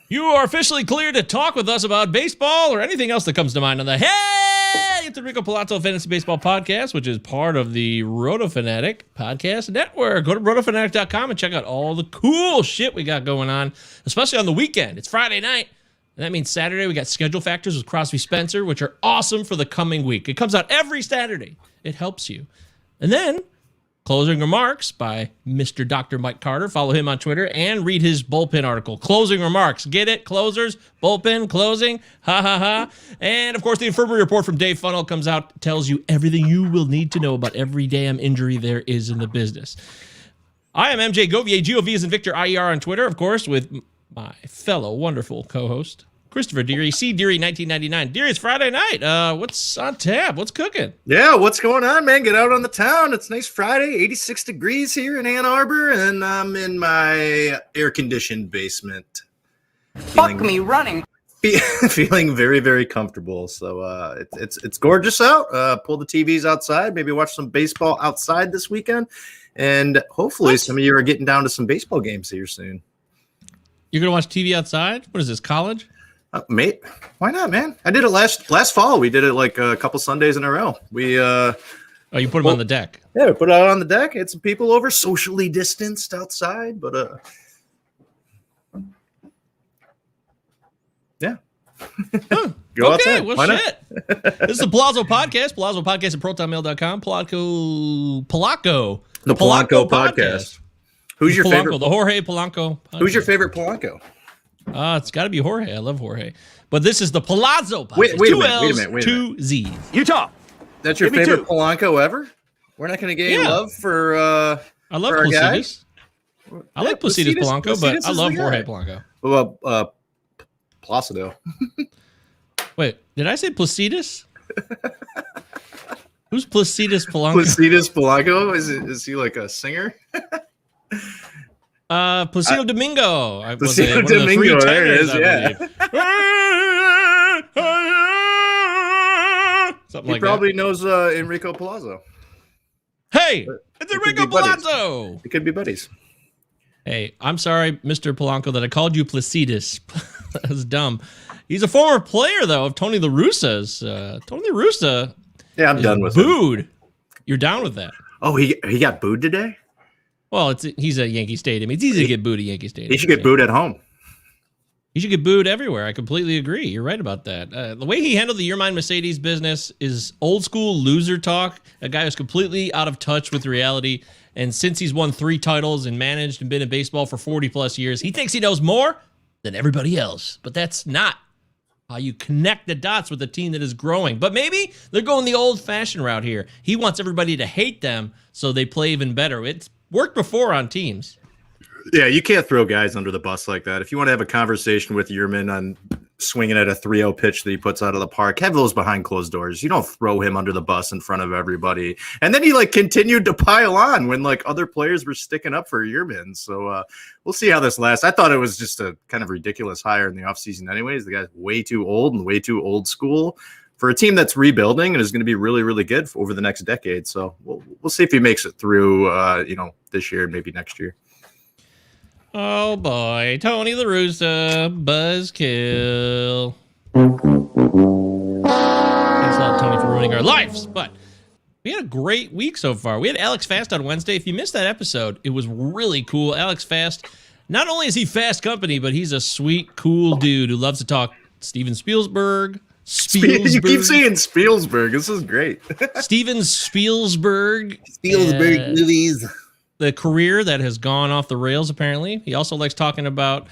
You are officially cleared to talk with us about baseball or anything else that comes to mind on the Hey, it's the Rico Palazzo Fantasy Baseball Podcast, which is part of the RotoFanatic Podcast Network. Go to rotofanatic.com and check out all the cool shit we got going on, especially on the weekend. It's Friday night, and that means Saturday we got Schedule Factors with Crosby Spencer, which are awesome for the coming week. It comes out every Saturday. It helps you. And then Closing Remarks by Mr. Dr. Mike Carter. Follow him on Twitter and read his bullpen article. Closing Remarks. Get it? Closers, bullpen, closing. Ha, ha, ha. And, of course, the Infirmary Report from Dave Funnell comes out, tells you everything you will need to know about every damn injury there is in the business. I am MJ Govier, G-O-V is in Victor IER on Twitter, of course, with my fellow wonderful co-host, Christopher Deary, C. Deary 1999. Deary, it's Friday night. What's on tap? What's cooking? Yeah, what's going on, man? Get out on the town. It's a nice Friday, 86 degrees here in Ann Arbor, and I'm in my air-conditioned basement. Fuck me running. Feeling very, very comfortable. So it's gorgeous out. Pull the TVs outside. Maybe watch some baseball outside this weekend, and hopefully some of you are getting down to some baseball games here soon. You're gonna watch TV outside? What is this, college? Mate, why not, man? I did it last fall. We did it like a couple Sundays in a row. We you put them on the deck. Yeah, we put it out on the deck. Had some people over, socially distanced outside, but yeah. Go okay, outside. well, why shit. This is the Palazzo Podcast. Palazzo Podcast at protonmail.com. Polanco. The Polanco Podcast. Who's your favorite? The Jorge Polanco podcast. Who's your favorite Polanco? It's got to be Jorge. I love Jorge. But this is the Palazzo Podcast. Wait a two minute, L's, wait a minute. two Z's. Utah. That's your favorite Polanco ever? We're not going to gain love for I love for Placidas. I like Placidas Polanco, but I love Jorge Polanco. Well, Placido. Wait, did I say Placidas? Who's Placidas Polanco? Placidas Polanco? Is he like a singer? Placido Domingo. Placido Domingo, there it is, yeah. Something he like probably that. knows Enrico Palazzo. Hey, it's Enrico Palazzo. It could be buddies. Hey, I'm sorry, Mr. Polanco, that I called you Placidas. That was dumb. He's a former player, though, of Tony La Russa's. Tony La Russa. Yeah, I'm done with booed. him. You're down with that? Oh, he got booed today? Well, he's at Yankee Stadium. It's easy to get booed at Yankee Stadium. He should get booed at home. He should get booed everywhere. I completely agree. You're right about that. The way he handled the Your Mind Mercedes business is old school loser talk. A guy who's completely out of touch with reality. And since he's won 3 titles and managed and been in baseball for 40 plus years, he thinks he knows more than everybody else. But that's not how you connect the dots with a team that is growing. But maybe they're going the old fashioned route here. He wants everybody to hate them so they play even better. It's worked before on teams. Yeah, you can't throw guys under the bus like that. If you want to have a conversation with Yerman on swinging at a 3-0 pitch that he puts out of the park, have those behind closed doors. You don't throw him under the bus in front of everybody. And then he continued to pile on when other players were sticking up for Yerman. So we'll see how this lasts. I thought it was just a kind of ridiculous hire in the offseason anyways. The guy's way too old and way too old school for a team that's rebuilding and is going to be really, really good over the next decade. So we'll see if he makes it through, this year and maybe next year. Oh boy, Tony La Russa, buzzkill. Thanks a lot, Tony, for ruining our lives. But we had a great week so far. We had Alex Fast on Wednesday. If you missed that episode, it was really cool. Alex Fast, not only is he Fast Company, but he's a sweet, cool dude who loves to talk Steven Spielberg. You keep saying Spielberg. This is great. Steven Spielberg. Movies. The career that has gone off the rails, apparently. He also likes talking about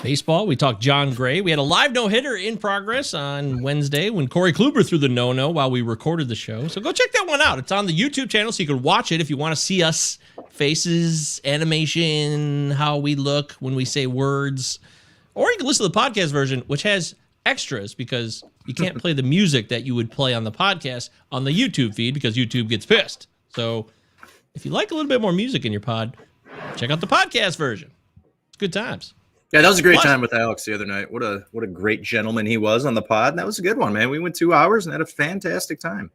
baseball. We talked John Gray. We had a live no-hitter in progress on Wednesday when Corey Kluber threw the no-no while we recorded the show. So go check that one out. It's on the YouTube channel, so you can watch it if you want to see us. Faces, animation, how we look when we say words. Or you can listen to the podcast version, which has extras because you can't play the music that you would play on the podcast on the YouTube feed because YouTube gets pissed. So if you like a little bit more music in your pod, check out the podcast version. It's good times. Yeah, that was a great time with Alex the other night. What a great gentleman he was on the pod. And that was a good one, man. We went 2 hours and had a fantastic time.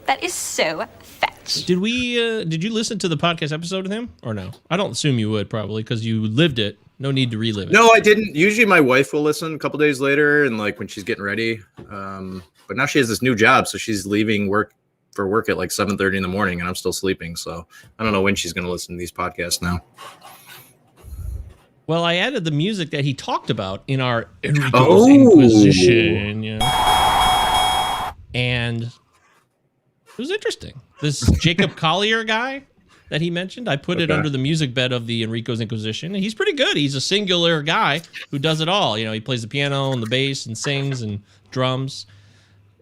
That is so fetch. Did you listen to the podcast episode with him or no? I don't assume you would probably because you lived it. No need to relive it. No, I didn't. Usually my wife will listen a couple days later and like when she's getting ready. But now she has this new job, so she's leaving work at like 7:30 in the morning, and I'm still sleeping. So I don't know when she's going to listen to these podcasts now. Well, I added the music that he talked about in our Enrico's Inquisition. Yeah. And it was interesting. This Jacob Collier guy that he mentioned, I put it under the music bed of the Enrico's Inquisition. And he's pretty good. He's a singular guy who does it all. You know, he plays the piano and the bass and sings and drums.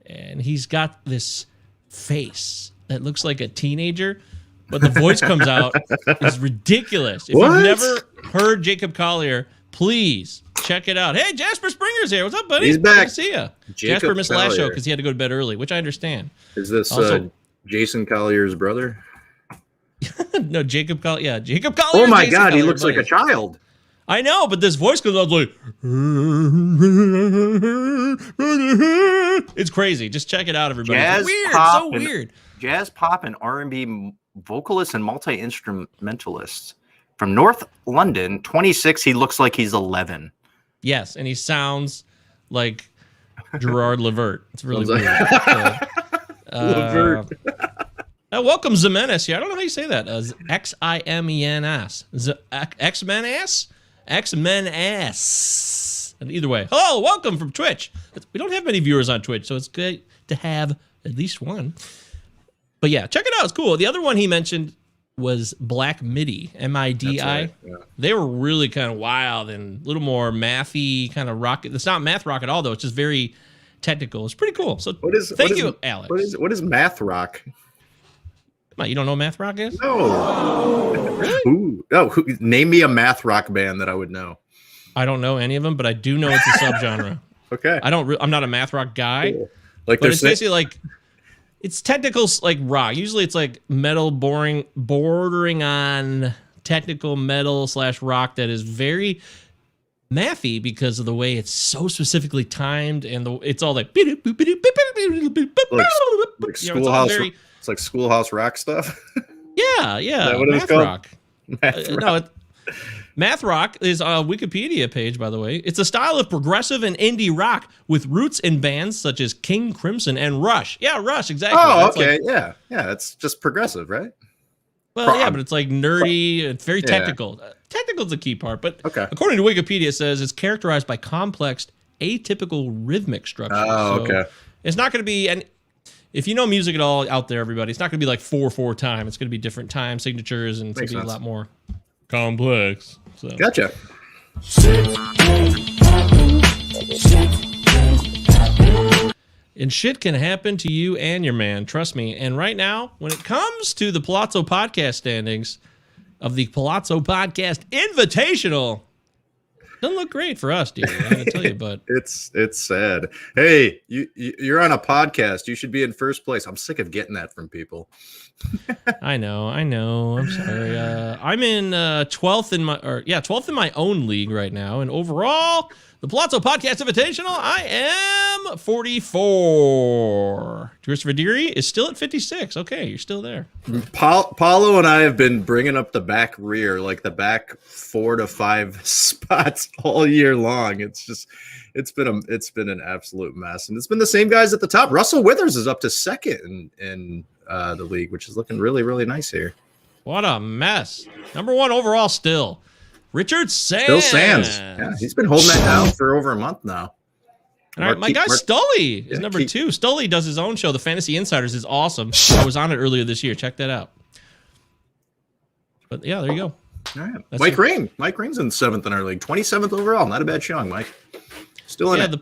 And he's got this face that looks like a teenager, but the voice comes out is ridiculous. If you've never heard Jacob Collier, please check it out. Hey, Jasper Springer's here. What's up, buddy? He's back. Good to see you. Jacob Jasper missed the last show Collier. because he had to go to bed early, which I understand. Is this Also, Jason Collier's brother? no, Jacob Collier. Yeah, Jacob Collier. Oh my Jason God, he Collier, looks like a buddy. child. I know, but this voice comes out like, it's crazy. Just check it out, everybody. It's weird, so weird. Jazz pop and R&B vocalist and multi-instrumentalist from North London, 26. He looks like he's 11. Yes, and he sounds like Gerard Levert. It's really Sounds weird. Levert. Welcome Ximenez here. I don't know how you say that. Ximenes. X-Men-ass? X-Men-ass. Either way. Hello, welcome from Twitch. We don't have many viewers on Twitch, so it's good to have at least one. But yeah, check it out. It's cool. The other one he mentioned was Black Midi, M-I-D-I. Right, yeah. They were really kind of wild and a little more mathy kind of rock. It's not math rock at all, though. It's just very technical. It's pretty cool. So thank you, Alex. What is math rock? Come on, you don't know what math rock is? No. Really? Name me a math rock band that I would know. I don't know any of them, but I do know it's a subgenre. Okay. I'm not a math rock guy. Cool. Like but it's basically like it's technical like rock. Usually it's like metal bordering on technical metal / rock that is very mathy because of the way it's so specifically timed and it's all like Schoolhouse. It's like Schoolhouse Rock stuff. Yeah. What Math rock. Math rock. Math rock is a Wikipedia page, by the way. It's a style of progressive and indie rock with roots in bands such as King Crimson and Rush. Yeah, Rush, exactly. Oh, That's okay. like, yeah. It's just progressive, right? well, yeah, but it's like nerdy. It's very technical. Technical is the key part. But according to Wikipedia, it says it's characterized by complex, atypical rhythmic structure. Oh, okay. It's not going to be, and if you know music at all out there, everybody, it's not going to be like 4/4 time. It's going to be different time signatures, and it's going to be a lot more complex. So. Gotcha. And shit can happen to you and your man, trust me. And right now, when it comes to the Palazzo Podcast standings of the Palazzo Podcast Invitational, doesn't look great for us, dude. I gotta tell you, but it's sad. Hey, you're on a podcast. You should be in first place. I'm sick of getting that from people. I know. I'm sorry. I'm in 12th in my own league right now, and overall, the Palazzo Podcast Invitational, I am 44. Christopher Deary is still at 56. Okay, you're still there. Paulo and I have been bringing up the back rear, like the back 4 to 5 spots all year long. It's been an absolute mess, and it's been the same guys at the top. Russell Withers is up to second in the league, which is looking really, really nice here. What a mess. Number 1 overall still. Richard Sands. Bill Sands. Yeah, he's been holding that down for over a month now. All right, my guy Stully is number 2. Stully does his own show, The Fantasy Insiders. Is awesome. I was on it earlier this year. Check that out. But yeah, there you go. All right. Mike Ring. Mike Ring's in 7th in our league. 27th overall. Not a bad showing, Mike. Still in it.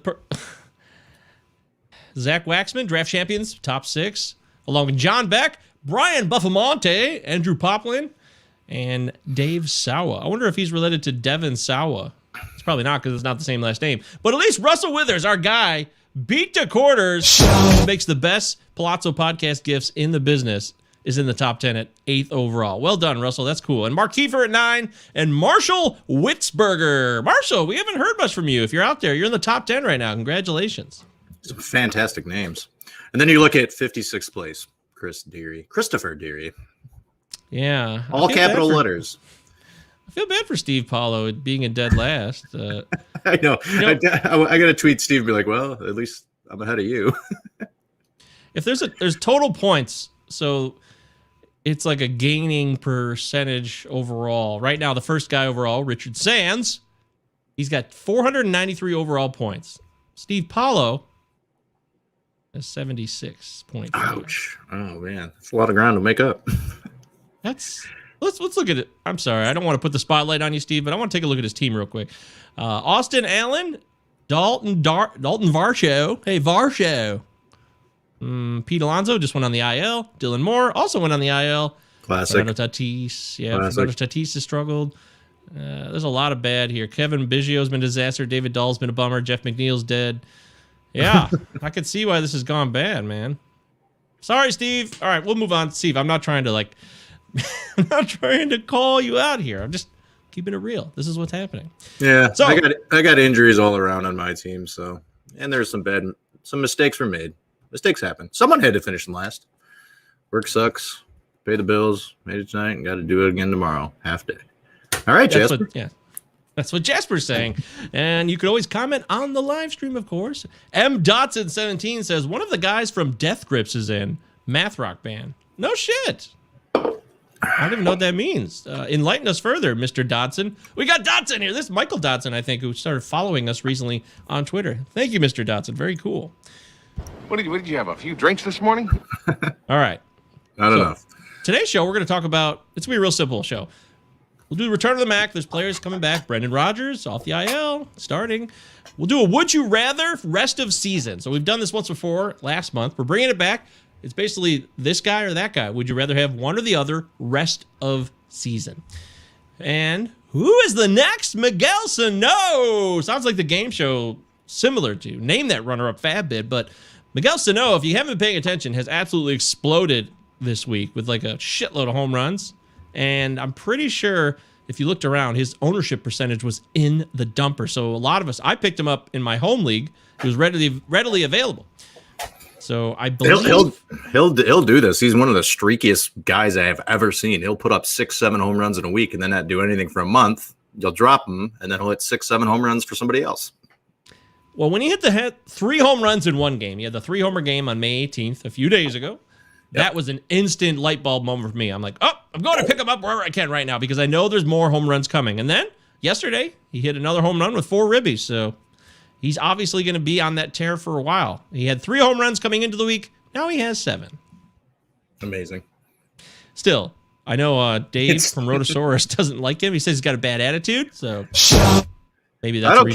Zach Waxman, draft champions, top 6, along with John Beck, Brian Buffamonte, Andrew Poplin, and Dave Sawa. I wonder if he's related to Devin Sawa. It's probably not because it's not the same last name. But at least Russell Withers, our guy, beat to quarters, who makes the best Palazzo Podcast gifts in the business, is in the top 10 at 8th overall. Well done, Russell. That's cool. And Mark Kiefer at 9, and Marshall Witzberger. Marshall, we haven't heard much from you. If you're out there, you're in the top 10 right now. Congratulations. Some fantastic names. And then you look at 56th place, Christopher Deary. Yeah. All capital letters. I feel bad for Steve Paulo being in dead last. I know. I got to tweet Steve and be like, well, at least I'm ahead of you. If there's total points, so it's like a gaining percentage overall. Right now, the first guy overall, Richard Sands, he's got 493 overall points. Steve Paulo has 76.5. Ouch. Oh, man. That's a lot of ground to make up. Let's look at it. I'm sorry. I don't want to put the spotlight on you, Steve, but I want to take a look at his team real quick. Austin Allen, Dalton Varsho. Hey, Varsho. Pete Alonso just went on the IL. Dylan Moore also went on the IL. Classic. Fernando Tatis. Yeah, Fernando Tatis has struggled. There's a lot of bad here. Kevin Biggio's been a disaster. David Dahl's been a bummer. Jeff McNeil's dead. Yeah, I could see why this has gone bad, man. Sorry, Steve. All right, we'll move on. Steve, I'm not trying to I'm not trying to call you out here. I'm just keeping it real. This is what's happening. Yeah, so I got injuries all around on my team, so and there's some mistakes were made. Mistakes happen. Someone had to finish in last. Work sucks. Pay the bills. Made it tonight and got to do it again tomorrow. Half day. All right, Jasper. That's what Jasper's saying. And you could always comment on the live stream, of course. M. Dotson17 says, one of the guys from Death Grips is in. Math rock band. No shit. I don't even know what that means. Enlighten us further, Mr. Dodson. We got Dodson here. This is Michael Dodson, I think, who started following us recently on Twitter. Thank you, Mr. Dodson. Very cool. What did you have? A few drinks this morning? All right. Not enough. Today's show, we're going to talk about, it's going to be a real simple show. We'll do Return of the Mac. There's players coming back. Brendan Rodgers off the IL, starting. We'll do a Would You Rather rest of season. So we've done this once before, last month. We're bringing it back. It's basically this guy or that guy. Would you rather have one or the other rest of season? And who is the next Miguel Sano? Sounds like the game show similar to. Name that runner-up Fab bid, but Miguel Sano, if you haven't been paying attention, has absolutely exploded this week with like a shitload of home runs. And I'm pretty sure if you looked around, his ownership percentage was in the dumper. So a lot of us, I picked him up in my home league. He was readily available. So I believe he'll do this. He's one of the streakiest guys I have ever seen. He'll put up 6-7 home runs in a week and then not do anything for a month. You'll drop him and then he'll hit 6-7 home runs for somebody else. Well, when he hit the 3 home runs in one game, he had the 3-homer game on May 18th, a few days ago. That was an instant light bulb moment for me. I'm like, I'm going to pick him up wherever I can right now because I know there's more home runs coming. And then yesterday, he hit another home run with 4 ribbies. So he's obviously going to be on that tear for a while. He had 3 home runs coming into the week. Now he has 7. Amazing. Still, I know Dave from Rotosaurus doesn't like him. He says he's got a bad attitude. So maybe that's I don't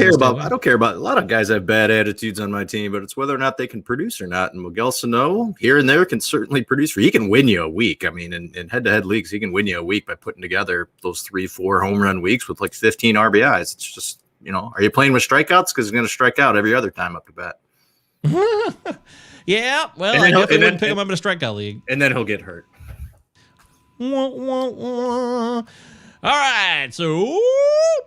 care about a lot of guys have bad attitudes on my team, but it's whether or not they can produce or not. And Miguel Sano here and there can certainly produce. He can win you a week. I mean, in head-to-head leagues, he can win you a week by putting together those 3-4 home run weeks with like 15 RBIs. It's just, are you playing with strikeouts? Because he's going to strike out every other time up to bat. Yeah, well, I definitely wouldn't pick him up in a strikeout league. And then he'll get hurt. Wah, wah, wah. All right, so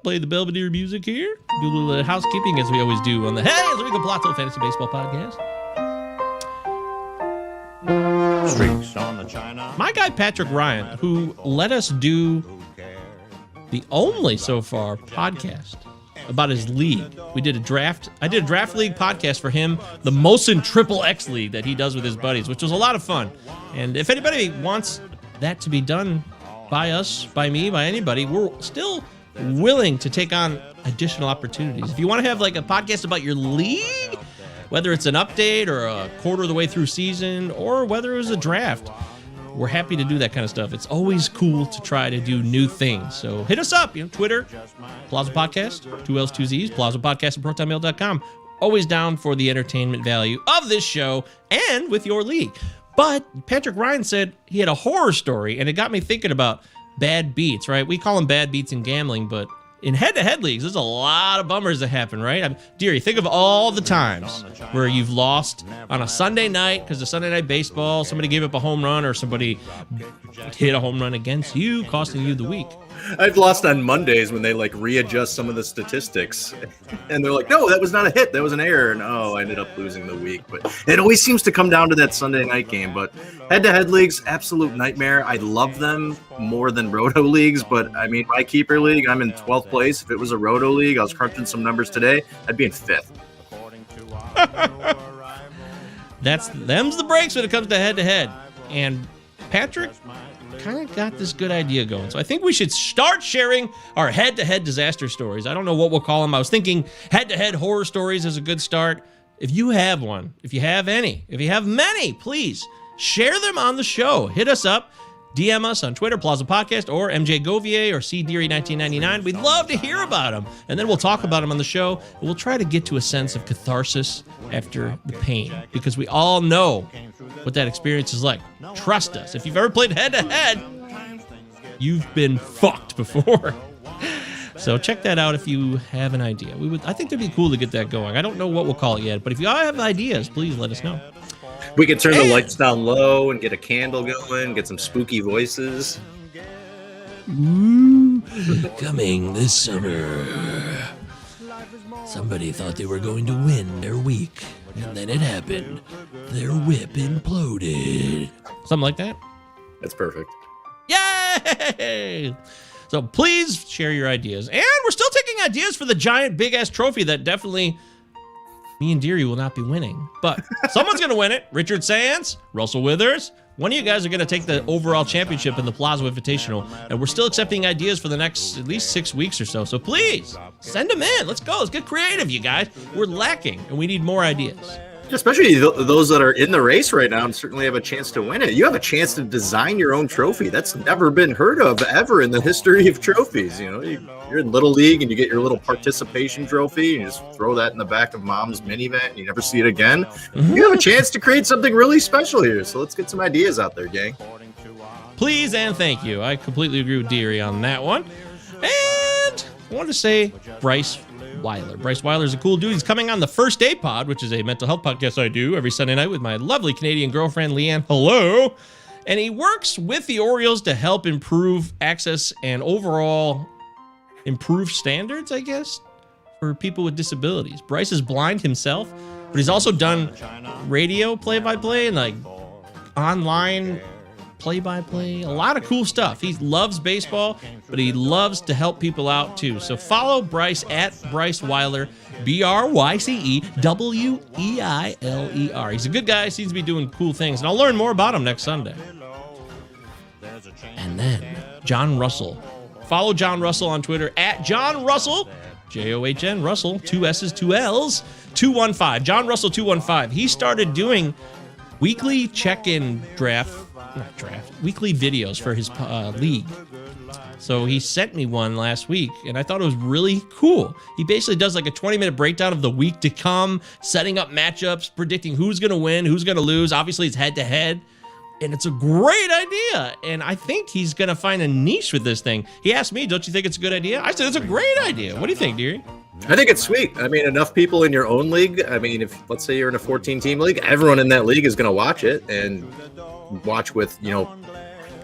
play the Belvedere music here. Do a little housekeeping as we always do on the Hey, it's Rico Palazzo Fantasy Baseball Podcast. Streaks on the China. My guy Patrick Ryan, who let us do the only so far podcast about his league. We did a draft. I did a draft league podcast for him, the Molson Triple X league that he does with his buddies, which was a lot of fun. And if anybody wants that to be done by us, by me, by anybody, we're still willing to take on additional opportunities. If you want to have like a podcast about your league, whether it's an update or a quarter of the way through season, or whether it was a draft, we're happy to do that kind of stuff. It's always cool to try to do new things. So hit us up, Twitter, Plaza Podcast, 2 L's, 2 Z's, Plaza Podcast at protonmail.com. Always down for the entertainment value of this show and with your league. But Patrick Ryan said he had a horror story, and it got me thinking about bad beats, right? We call them bad beats in gambling, but in head-to-head leagues, there's a lot of bummers that happen, right? Deary, think of all the times where you've lost on a Sunday night because of Sunday Night Baseball, somebody gave up a home run or somebody hit a home run against you, costing you the week. I've lost on Mondays when they like readjust some of the statistics, and they're like, "No, that was not a hit. That was an error." And I ended up losing the week. But it always seems to come down to that Sunday night game. But head-to-head leagues, absolute nightmare. I love them more than roto leagues. But I mean, my keeper league, I'm in 12th place. If it was a roto league, I was crunching some numbers today, I'd be in 5th. Them's the breaks when it comes to head-to-head. And Patrick kind of got this good idea going. So I think we should start sharing our head-to-head disaster stories. I don't know what we'll call them. I was thinking head-to-head horror stories is a good start. If you have one, if you have any, if you have many, please share them on the show. Hit us up. DM us on Twitter, Plaza Podcast, or MJ Govier, or CDeary1999. We'd love to hear about them. And then we'll talk about them on the show. And we'll try to get to a sense of catharsis after the pain. Because we all know what that experience is like. Trust us. If you've ever played head-to-head, you've been fucked before. So check that out if you have an idea. I think it'd be cool to get that going. I don't know what we'll call it yet. But if you all have ideas, please let us know. We can turn the lights down low and get a candle going, get some spooky voices. Ooh, coming this summer. Somebody thought they were going to win their week, and then it happened. Their whip imploded. Something like that? That's perfect. Yay! So please share your ideas. And we're still taking ideas for the giant big-ass trophy that definitely me and Deary will not be winning. But someone's going to win it. Richard Sands, Russell Withers. One of you guys are going to take the overall championship in the Plaza Invitational. And we're still accepting ideas for the next at least 6 weeks or so. So please, send them in. Let's go. Let's get creative, you guys. We're lacking, and we need more ideas. Especially those that are in the race right now and certainly have a chance to win it. You have a chance to design your own trophy. That's never been heard of ever in the history of trophies. You know, you're in Little League and you get your little participation trophy and you just throw that in the back of mom's minivan and you never see it again. Mm-hmm. You have a chance to create something really special here. So let's get some ideas out there, gang. Please and thank you. I completely agree with Deary on that one. And I wanted to say Bryce Weiler. Bryce Weiler is a cool dude. He's coming on the First Day Pod, which is a mental health podcast I do every Sunday night with my lovely Canadian girlfriend, Leanne. Hello. And he works with the Orioles to help improve access and overall improve standards, I guess, for people with disabilities. Bryce is blind himself, but he's also done radio play-by-play and like online play-by-play, a lot of cool stuff. He loves baseball, but he loves to help people out too. So follow Bryce at Bryce Weiler, BryceWeiler. He's a good guy, seems to be doing cool things, and I'll learn more about him next Sunday. And then John Russell. Follow John Russell on Twitter at John Russell, John Russell, 2 S's, 2 L's, 215. John Russell 215. He started doing weekly check-in weekly videos for his league. So he sent me one last week, and I thought it was really cool. He basically does like a 20-minute breakdown of the week to come, setting up matchups, predicting who's going to win, who's going to lose. Obviously, it's head-to-head, and it's a great idea, and I think he's going to find a niche with this thing. He asked me, don't you think it's a good idea? I said, it's a great idea. What do you think, Deary? I think it's sweet. I mean, enough people in your own league. I mean, if let's say you're in a 14-team league, everyone in that league is going to watch it and watch with,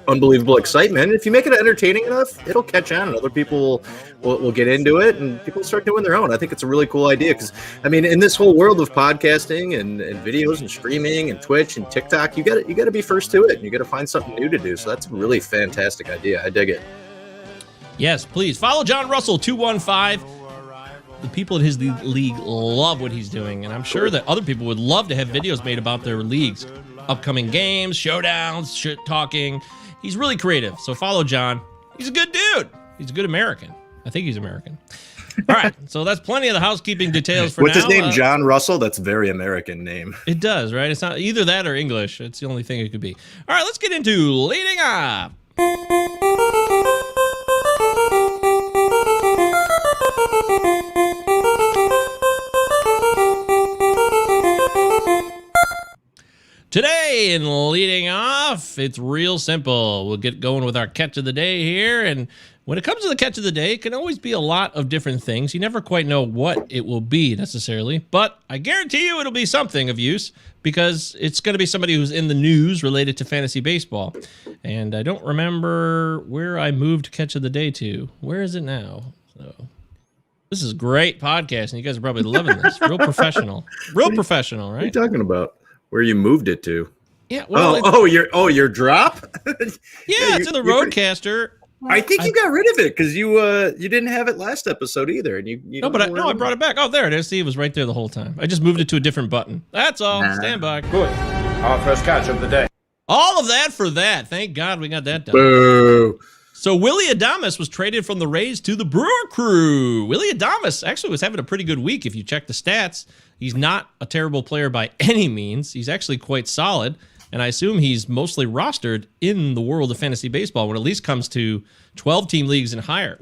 unbelievable excitement. If you make it entertaining enough, it'll catch on and other people will get into it and people start doing their own. I think it's a really cool idea because, I mean, in this whole world of podcasting and videos and streaming and Twitch and TikTok, you got to be first to it and you got to find something new to do. So that's a really fantastic idea. I dig it. Yes, please follow John Russell 215. The people in his league love what he's doing, and I'm sure that other people would love to have videos made about their leagues, upcoming games, showdowns, shit talking. He's really creative, so follow John. He's a good dude. He's a good American. I think he's American. All right, so that's plenty of the housekeeping details for With now. With his name, John Russell, that's a very American name. It does, right? It's not either that or English. It's the only thing it could be. All right, let's get into leading off. Today, in leading off, it's real simple. We'll get going with our catch of the day here, and When it comes to the catch of the day, it can always be a lot of different things. You never quite know what it will be necessarily, but I guarantee you it'll be something of use because it's going to be somebody who's in the news related to fantasy baseball. And I don't remember where I moved catch of the day to. Where is it now? So this is great podcasting. You guys are probably loving this. Real professional. Real professional, right? What are you talking about? Where you moved it to? Yeah. Well, your drop? Yeah, it's in the Roadcaster. I think you got rid of it because you didn't have it last episode either, and you No, but I brought it back. Oh, there it is. See, it was right there the whole time. I just moved it to a different button. That's all. Stand by. Good. Our first catch of the day. All of that for that. Thank God we got that done. Boo. So Willy Adames was traded from the Rays to the Brewer Crew. Willy Adames actually was having a pretty good week if you check the stats. He's not a terrible player by any means. He's actually quite solid. And I assume he's mostly rostered in the world of fantasy baseball when it at least comes to 12-team leagues and higher.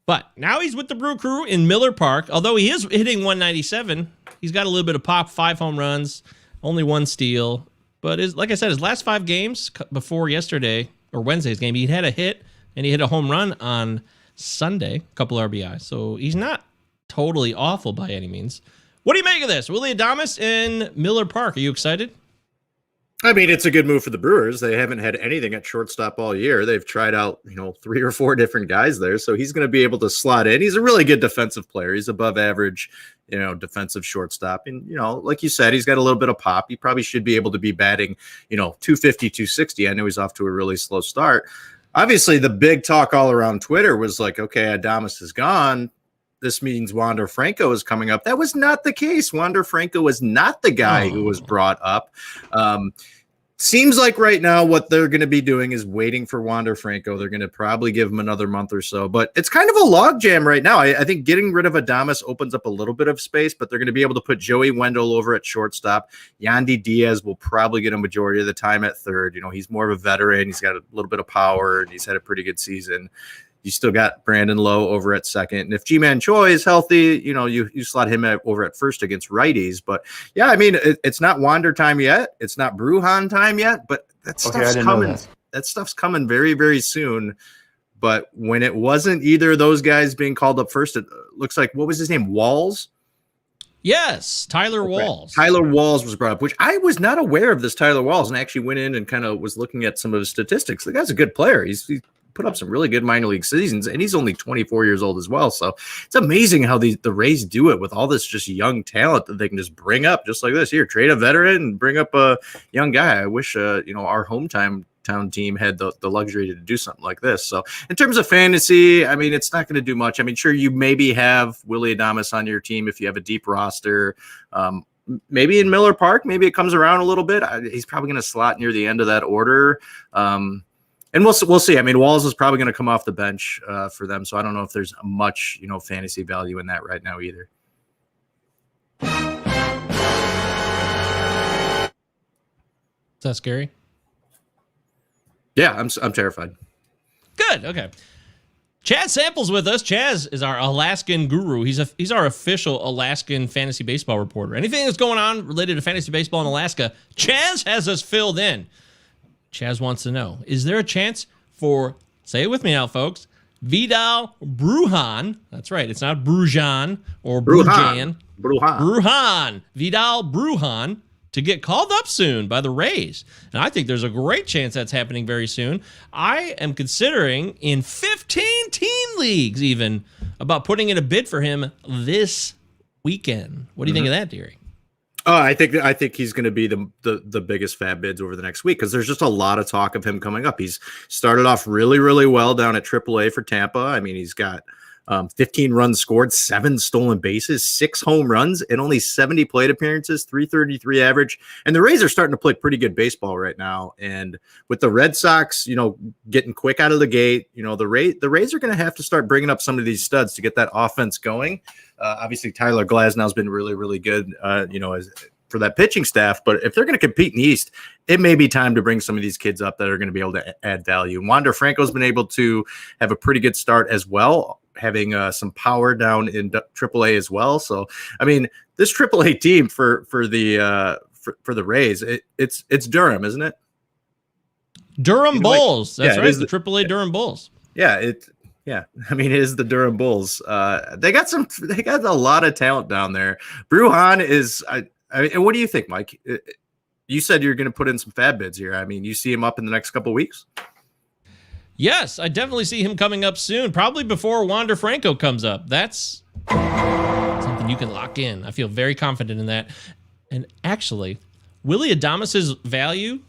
But now he's with the Brew Crew in Miller Park. Although he is hitting 197, he's got a little bit of pop, 5 home runs, only 1 steal. But like I said, his last 5 games before yesterday, or Wednesday's game, he had a hit, and he hit a home run on Sunday, a couple RBI. So he's not totally awful by any means. What do you make of this? Willy Adames in Miller Park. Are you excited? I mean, it's a good move for the Brewers. They haven't had anything at shortstop all year. They've tried out, 3 or 4 different guys there. So he's going to be able to slot in. He's a really good defensive player. He's above average, defensive shortstop. And, like you said, he's got a little bit of pop. He probably should be able to be batting, 250, 260. I know he's off to a really slow start. Obviously, the big talk all around Twitter was like, okay, Adames is gone. This means Wander Franco is coming up. That was not the case. Wander Franco was not the guy who was brought up. Seems like right now what they're going to be doing is waiting for Wander Franco. They're going to probably give him another month or so, but it's kind of a logjam right now. I think getting rid of Adames opens up a little bit of space, but they're going to be able to put Joey Wendell over at shortstop. Yandy Diaz will probably get a majority of the time at third. He's more of a veteran. He's got a little bit of power, and he's had a pretty good season. You still got Brandon Lowe over at second. And if G-Man Choi is healthy, you slot him over at first against righties. But, yeah, I mean, it's not Wander time yet. It's not Brujan time yet. But that stuff's coming. That stuff's coming very, very soon. But when it wasn't either of those guys being called up first, it looks like, what was his name, Walls? Yes, Tyler Walls. Tyler Walls was brought up, which I was not aware of this Tyler Walls, and actually went in and kind of was looking at some of his statistics. The guy's a good player. He's put up some really good minor league seasons, and he's only 24 years old as well. So it's amazing how the Rays do it with all this just young talent that they can just bring up just like this. Here, trade a veteran and bring up a young guy. I wish, our hometown team had the luxury to do something like this. So in terms of fantasy, I mean, it's not going to do much. I mean, sure, you maybe have Willy Adames on your team if you have a deep roster. Maybe in Miller Park, maybe it comes around a little bit. He's probably going to slot near the end of that order. And we'll see. I mean, Walls is probably going to come off the bench for them, so I don't know if there's much, fantasy value in that right now either. Is that scary? Yeah, I'm terrified. Good. Okay. Chaz Sample's with us. Chaz is our Alaskan guru. He's our official Alaskan fantasy baseball reporter. Anything that's going on related to fantasy baseball in Alaska, Chaz has us filled in. Chaz wants to know, is there a chance for, say it with me now, folks, Vidal Brujan, that's right, it's not Brujan or Brujan. Vidal Brujan, to get called up soon by the Rays? And I think there's a great chance that's happening very soon. I am considering in 15-team leagues even about putting in a bid for him this weekend. What do you think of that, Deary? I think he's going to be the biggest fab bids over the next week because there's just a lot of talk of him coming up. He's started off really, really well down at AAA for Tampa. I mean, he's got 15 runs scored, 7 stolen bases, 6 home runs, and only 70 plate appearances, 333 average. And the Rays are starting to play pretty good baseball right now. And with the Red Sox, getting quick out of the gate, the Rays are going to have to start bringing up some of these studs to get that offense going. Obviously, Tyler Glasnow's been really, really good, for that pitching staff. But if they're going to compete in the East, it may be time to bring some of these kids up that are going to be able to add value. And Wander Franco's been able to have a pretty good start as well, having some power down in AAA as well. So, I mean, this AAA team for the Rays, it's Durham, isn't it? Durham Bulls. That's right. The AAA Durham Bulls. Yeah, I mean, it is the Durham Bulls. They got a lot of talent down there. Bruhan is, and what do you think, Mike? You said you're going to put in some fab bids here. I mean, you see him up in the next couple of weeks? Yes, I definitely see him coming up soon, probably before Wander Franco comes up. That's something you can lock in. I feel very confident in that. And actually, Willy Adames' value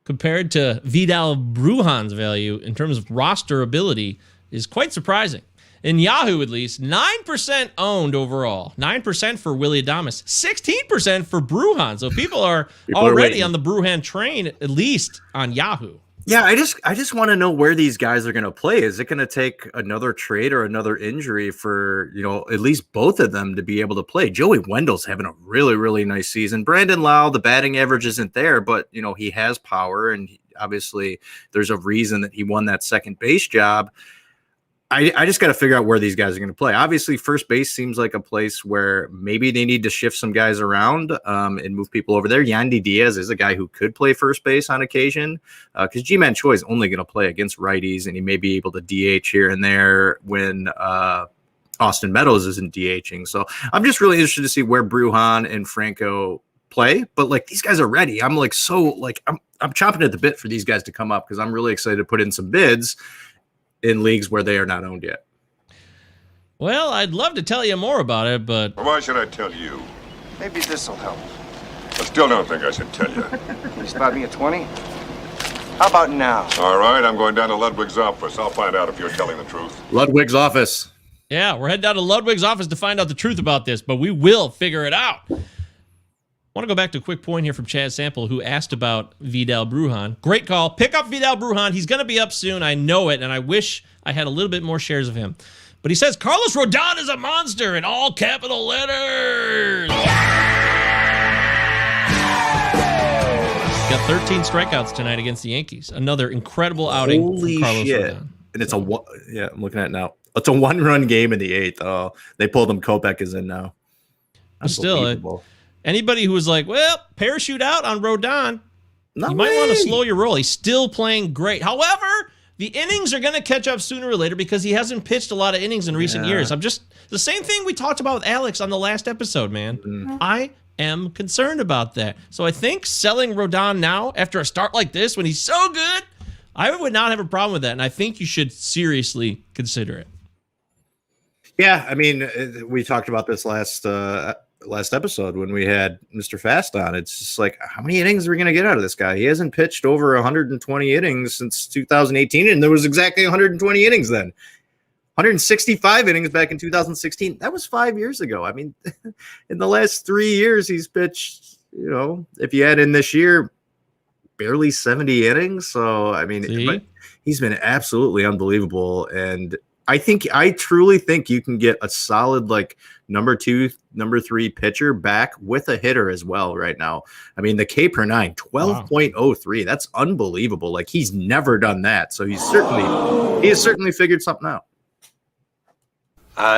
compared to Vidal Brujan's value in terms of roster ability is quite surprising. In Yahoo, at least, 9% owned overall. 9% for Willy Adames, 16% for Brujan. So people are already on the Brujan train, at least on Yahoo. Yeah, I just want to know where these guys are going to play. Is it going to take another trade or another injury for, at least both of them to be able to play? Joey Wendell's having a really, really nice season. Brandon Lau, the batting average isn't there, but, he has power, and obviously there's a reason that he won that second base job. I just got to figure out where these guys are going to play. Obviously, first base seems like a place where maybe they need to shift some guys around and move people over there. Yandy Diaz is a guy who could play first base on occasion because Ji-Man Choi is only going to play against righties, and he may be able to DH here and there when Austin Meadows isn't DHing. So I'm just really interested to see where Brujan and Franco play. But these guys are ready. I'm I'm chomping at the bit for these guys to come up because I'm really excited to put in some bids in leagues where they are not owned yet. Well, I'd love to tell you more about it, but... Why should I tell you? Maybe this'll help. I still don't think I should tell you. Can you spot me at 20? How about now? All right, I'm going down to Ludwig's office. I'll find out if you're telling the truth. Ludwig's office. Yeah, we're heading down to Ludwig's office to find out the truth about this, but we will figure it out. I want to go back to a quick point here from Chad Sample, who asked about Vidal Brujan. Great call. Pick up Vidal Brujan. He's going to be up soon. I know it, and I wish I had a little bit more shares of him. But he says Carlos Rodon is a monster in all capital letters. Got 13 strikeouts tonight against the Yankees. Another incredible outing from Carlos Rodon. And it's I'm looking at it now. It's a one-run game in the eighth. Oh, they pulled him. Kopech is in now. But still, anybody who was like, well, parachute out on Rodon, you might want to slow your roll. He's still playing great. However, the innings are going to catch up sooner or later because he hasn't pitched a lot of innings in recent years. The same thing we talked about with Alex on the last episode, man. Mm-hmm. I am concerned about that. So I think selling Rodon now after a start like this when he's so good, I would not have a problem with that. And I think you should seriously consider it. Yeah, I mean, we talked about this last episode when we had Mr. Fast on. It's just how many innings are we going to get out of this guy? He hasn't pitched over 120 innings since 2018, and there was exactly 120 innings then. 165 innings back in 2016. That was 5 years ago. I mean, in the last 3 years, he's pitched, if you add in this year, barely 70 innings. So, I mean, but he's been absolutely unbelievable. And I truly think you can get a solid number 2, number 3 pitcher back with a hitter as well right now. I mean, the K per 9, 12.03. That's unbelievable. He's never done that. So he has certainly figured something out.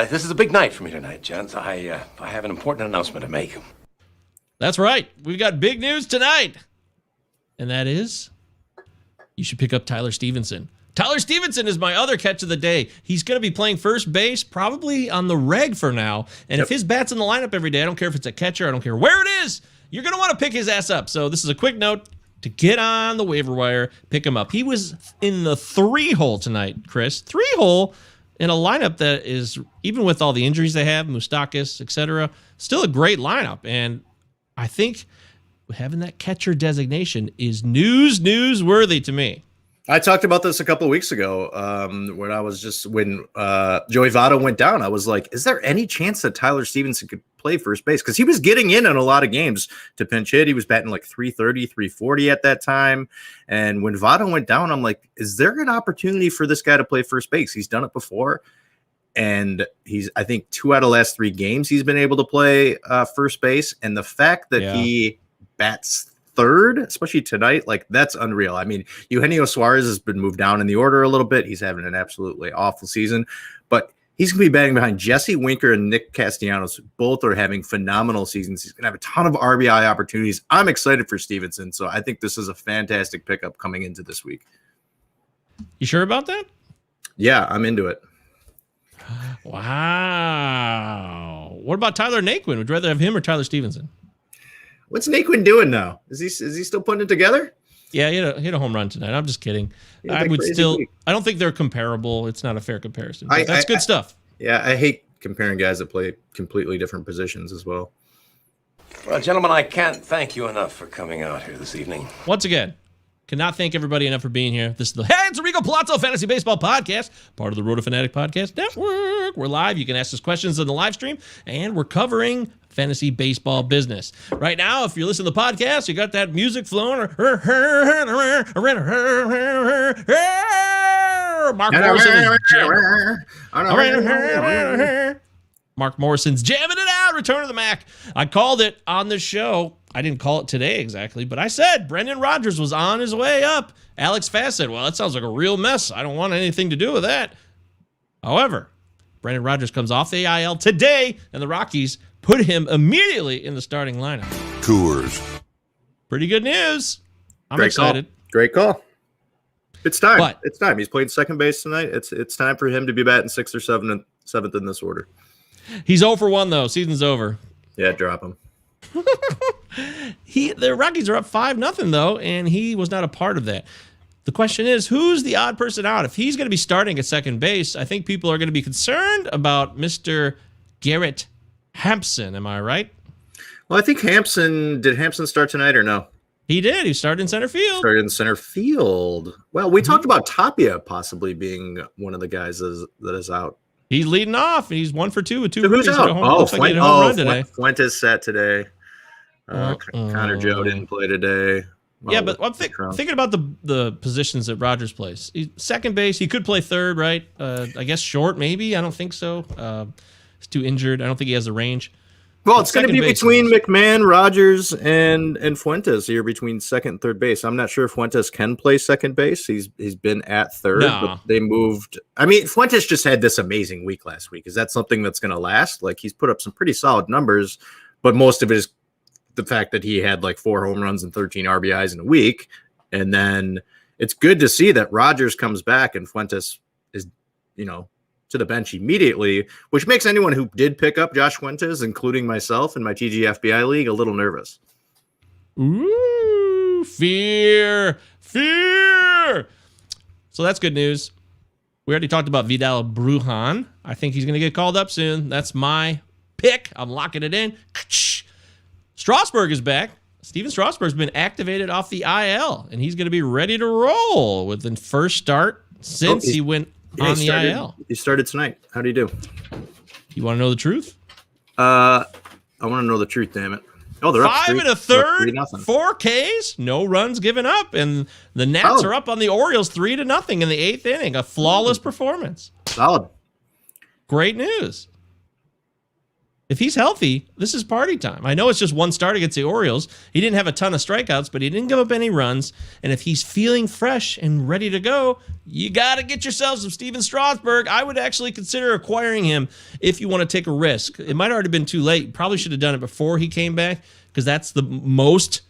This is a big night for me tonight, gents. I have an important announcement to make. That's right. We've got big news tonight. And that is, you should pick up Tyler Stevenson. Tyler Stevenson is my other catch of the day. He's going to be playing first base, probably on the reg for now. And if his bat's in the lineup every day, I don't care if it's a catcher, I don't care where it is, you're going to want to pick his ass up. So this is a quick note to get on the waiver wire, pick him up. He was in the 3-hole tonight, Chris. 3-hole in a lineup that is, even with all the injuries they have, Moustakas, etc., still a great lineup. And I think having that catcher designation is newsworthy to me. I talked about this a couple of weeks ago when Joey Votto went down. I was like, is there any chance that Tyler Stevenson could play first base? Because he was getting in a lot of games to pinch hit. He was batting 330, 340 at that time. And when Votto went down, I'm like, is there an opportunity for this guy to play first base? He's done it before. And I think 2 out of the last 3 games he's been able to play first base. And the fact that he bats third, especially tonight, that's unreal. I mean, Eugenio Suarez has been moved down in the order a little bit. He's having an absolutely awful season, but he's going to be batting behind Jesse Winker and Nick Castellanos. Both are having phenomenal seasons. He's going to have a ton of RBI opportunities. I'm excited for Stevenson, so I think this is a fantastic pickup coming into this week. You sure about that? Yeah, I'm into it. Wow. What about Tyler Naquin? Would you rather have him or Tyler Stevenson? What's Naquin doing now? Is he still putting it together? Yeah, he hit a home run tonight. I'm just kidding. I don't think they're comparable. It's not a fair comparison. But that's good stuff. Yeah, I hate comparing guys that play completely different positions as well. Well, gentlemen, I can't thank you enough for coming out here this evening. Once again, cannot thank everybody enough for being here. This is the Hey, it's a Rico Palazzo Fantasy Baseball Podcast, part of the Roto Fanatic Podcast Network. We're live. You can ask us questions in the live stream, and we're covering fantasy baseball business. Right now, if you're listening to the podcast, you got that music flowing. Mark Morrison's jamming it out. Return of the Mac. I called it on the show. I didn't call it today exactly, but I said Brendan Rodgers was on his way up. Alex Fass said, well, that sounds like a real mess. I don't want anything to do with that. However, Brendan Rodgers comes off the IL today, and the Rockies put him immediately in the starting lineup. Coors. Pretty good news. I'm Great excited. Call. Great call. It's time. But, it's time. He's playing second base tonight. It's time for him to be batting sixth or seventh in this order. He's 0 for 1, though. Season's over. Yeah, drop him. The Rockies are up 5-0, though, and he was not a part of that. The question is, who's the odd person out? If he's going to be starting at second base, I think people are going to be concerned about Mr. Garrett Hampson. Am I right? Well, I think did Hampson start tonight or no? He did. He started in center field. Started in center field. Well, we talked about Tapia possibly being one of the guys that is out. He's leading off. He's 1 for 2 with 2 So who's out? Looks like he hit a home run today. Fuentes sat today. Connor Joe didn't play today. Well, yeah, but I'm thinking about the positions that Rodgers plays. Second base, he could play third, right? I guess short, maybe. I don't think so. He's too injured. I don't think he has the range. Well, it's going to be between McMahon, Rodgers, and Fuentes here between second and third base. I'm not sure if Fuentes can play second base. He's been at third, but they moved. I mean, Fuentes just had this amazing week last week. Is that something that's going to last? Like, he's put up some pretty solid numbers, but most of it is the fact that he had like 4 home runs and 13 RBIs in a week. And then it's good to see that Rodgers comes back and Fuentes is, to the bench immediately, which makes anyone who did pick up Josh Fuentes, including myself in my TGFBI league, a little nervous. Ooh, fear. So that's good news. We already talked about Vidal Brujan. I think he's going to get called up soon. That's my pick. I'm locking it in. Strasburg is back. Steven Strasburg's been activated off the IL, and he's going to be ready to roll with the first start since he went on the IL. He started tonight. How do you do? You want to know the truth? I want to know the truth, damn it. Oh, they're 5 up 3-1/3, 4 Ks, no runs given up, and the Nats are up on the Orioles 3-0 in the 8th inning. A flawless performance. Solid. Great news. If he's healthy, this is party time. I know it's just one start against the Orioles. He didn't have a ton of strikeouts, but he didn't give up any runs. And if he's feeling fresh and ready to go, you got to get yourself some Steven Strasburg. I would actually consider acquiring him if you want to take a risk. It might have already been too late. Probably should have done it before he came back because that's the most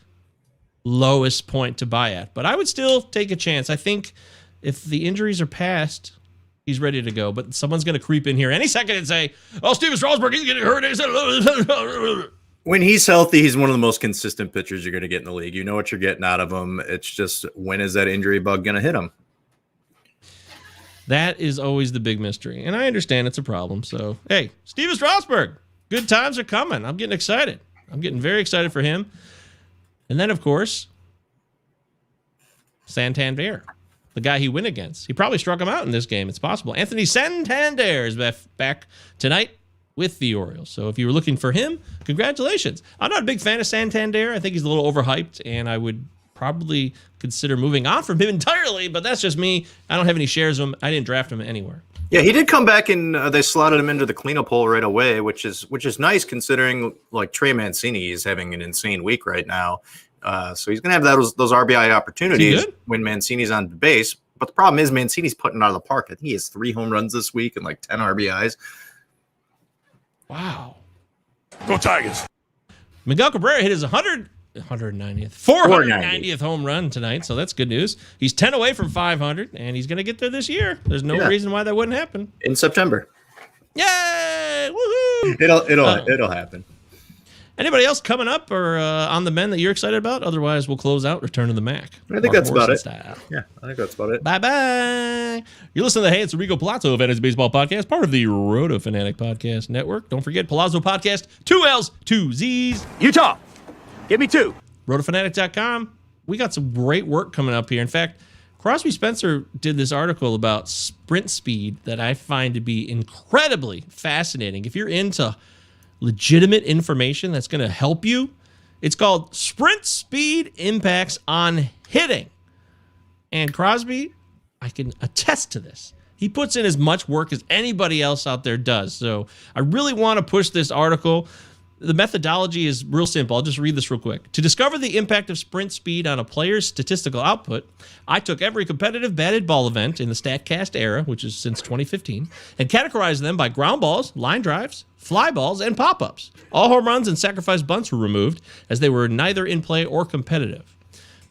lowest point to buy at. But I would still take a chance. I think if the injuries are past, he's ready to go, but someone's going to creep in here any second and say, oh, Steven Strasburg, he's getting hurt. When he's healthy, he's one of the most consistent pitchers you're going to get in the league. You know what you're getting out of him. It's just, when is that injury bug going to hit him? That is always the big mystery, and I understand it's a problem. So, hey, Steven Strasburg, good times are coming. I'm getting excited. I'm getting very excited for him. And then, of course, Santander. The guy he went against. He probably struck him out in this game. It's possible. Anthony Santander is back tonight with the Orioles. So if you were looking for him, congratulations. I'm not a big fan of Santander. I think he's a little overhyped, and I would probably consider moving on from him entirely, but that's just me. I don't have any shares of him. I didn't draft him anywhere. Yeah, he did come back and they slotted him into the cleanup hole right away, which is nice considering like Trey Mancini is having an insane week right now. So he's going to have those RBI opportunities when Mancini's on base. But the problem is Mancini's putting it out of the park. I think he has 3 home runs this week and like 10 RBIs. Wow. Go Tigers. Miguel Cabrera hit his 100th 190th. 490th home run tonight, so that's good news. He's 10 away from 500, and he's going to get there this year. There's no reason why that wouldn't happen. In September. Yay! Woohoo! It'll happen. Anybody else coming up or on the men that you're excited about? Otherwise, we'll close out Return to the Mac. I think that's about it. Style. Yeah, I think that's about it. Bye-bye. You're listening to Hey, it's Rico Palazzo Fantasy Baseball Podcast, part of the Roto Fanatic Podcast Network. Don't forget, Palazzo Podcast, 2 L's, 2 Z's. Utah, give me 2. RotoFanatic.com. We got some great work coming up here. In fact, Crosby Spencer did this article about sprint speed that I find to be incredibly fascinating. If you're into legitimate information that's going to help you, it's called Sprint Speed Impacts on Hitting. And Crosby, I can attest to this. He puts in as much work as anybody else out there does. So I really want to push this article. The methodology is real simple. I'll just read this real quick. To discover the impact of sprint speed on a player's statistical output, I took every competitive batted ball event in the StatCast era, which is since 2015, and categorized them by ground balls, line drives, fly balls, and pop-ups. All home runs and sacrifice bunts were removed, as they were neither in play or competitive.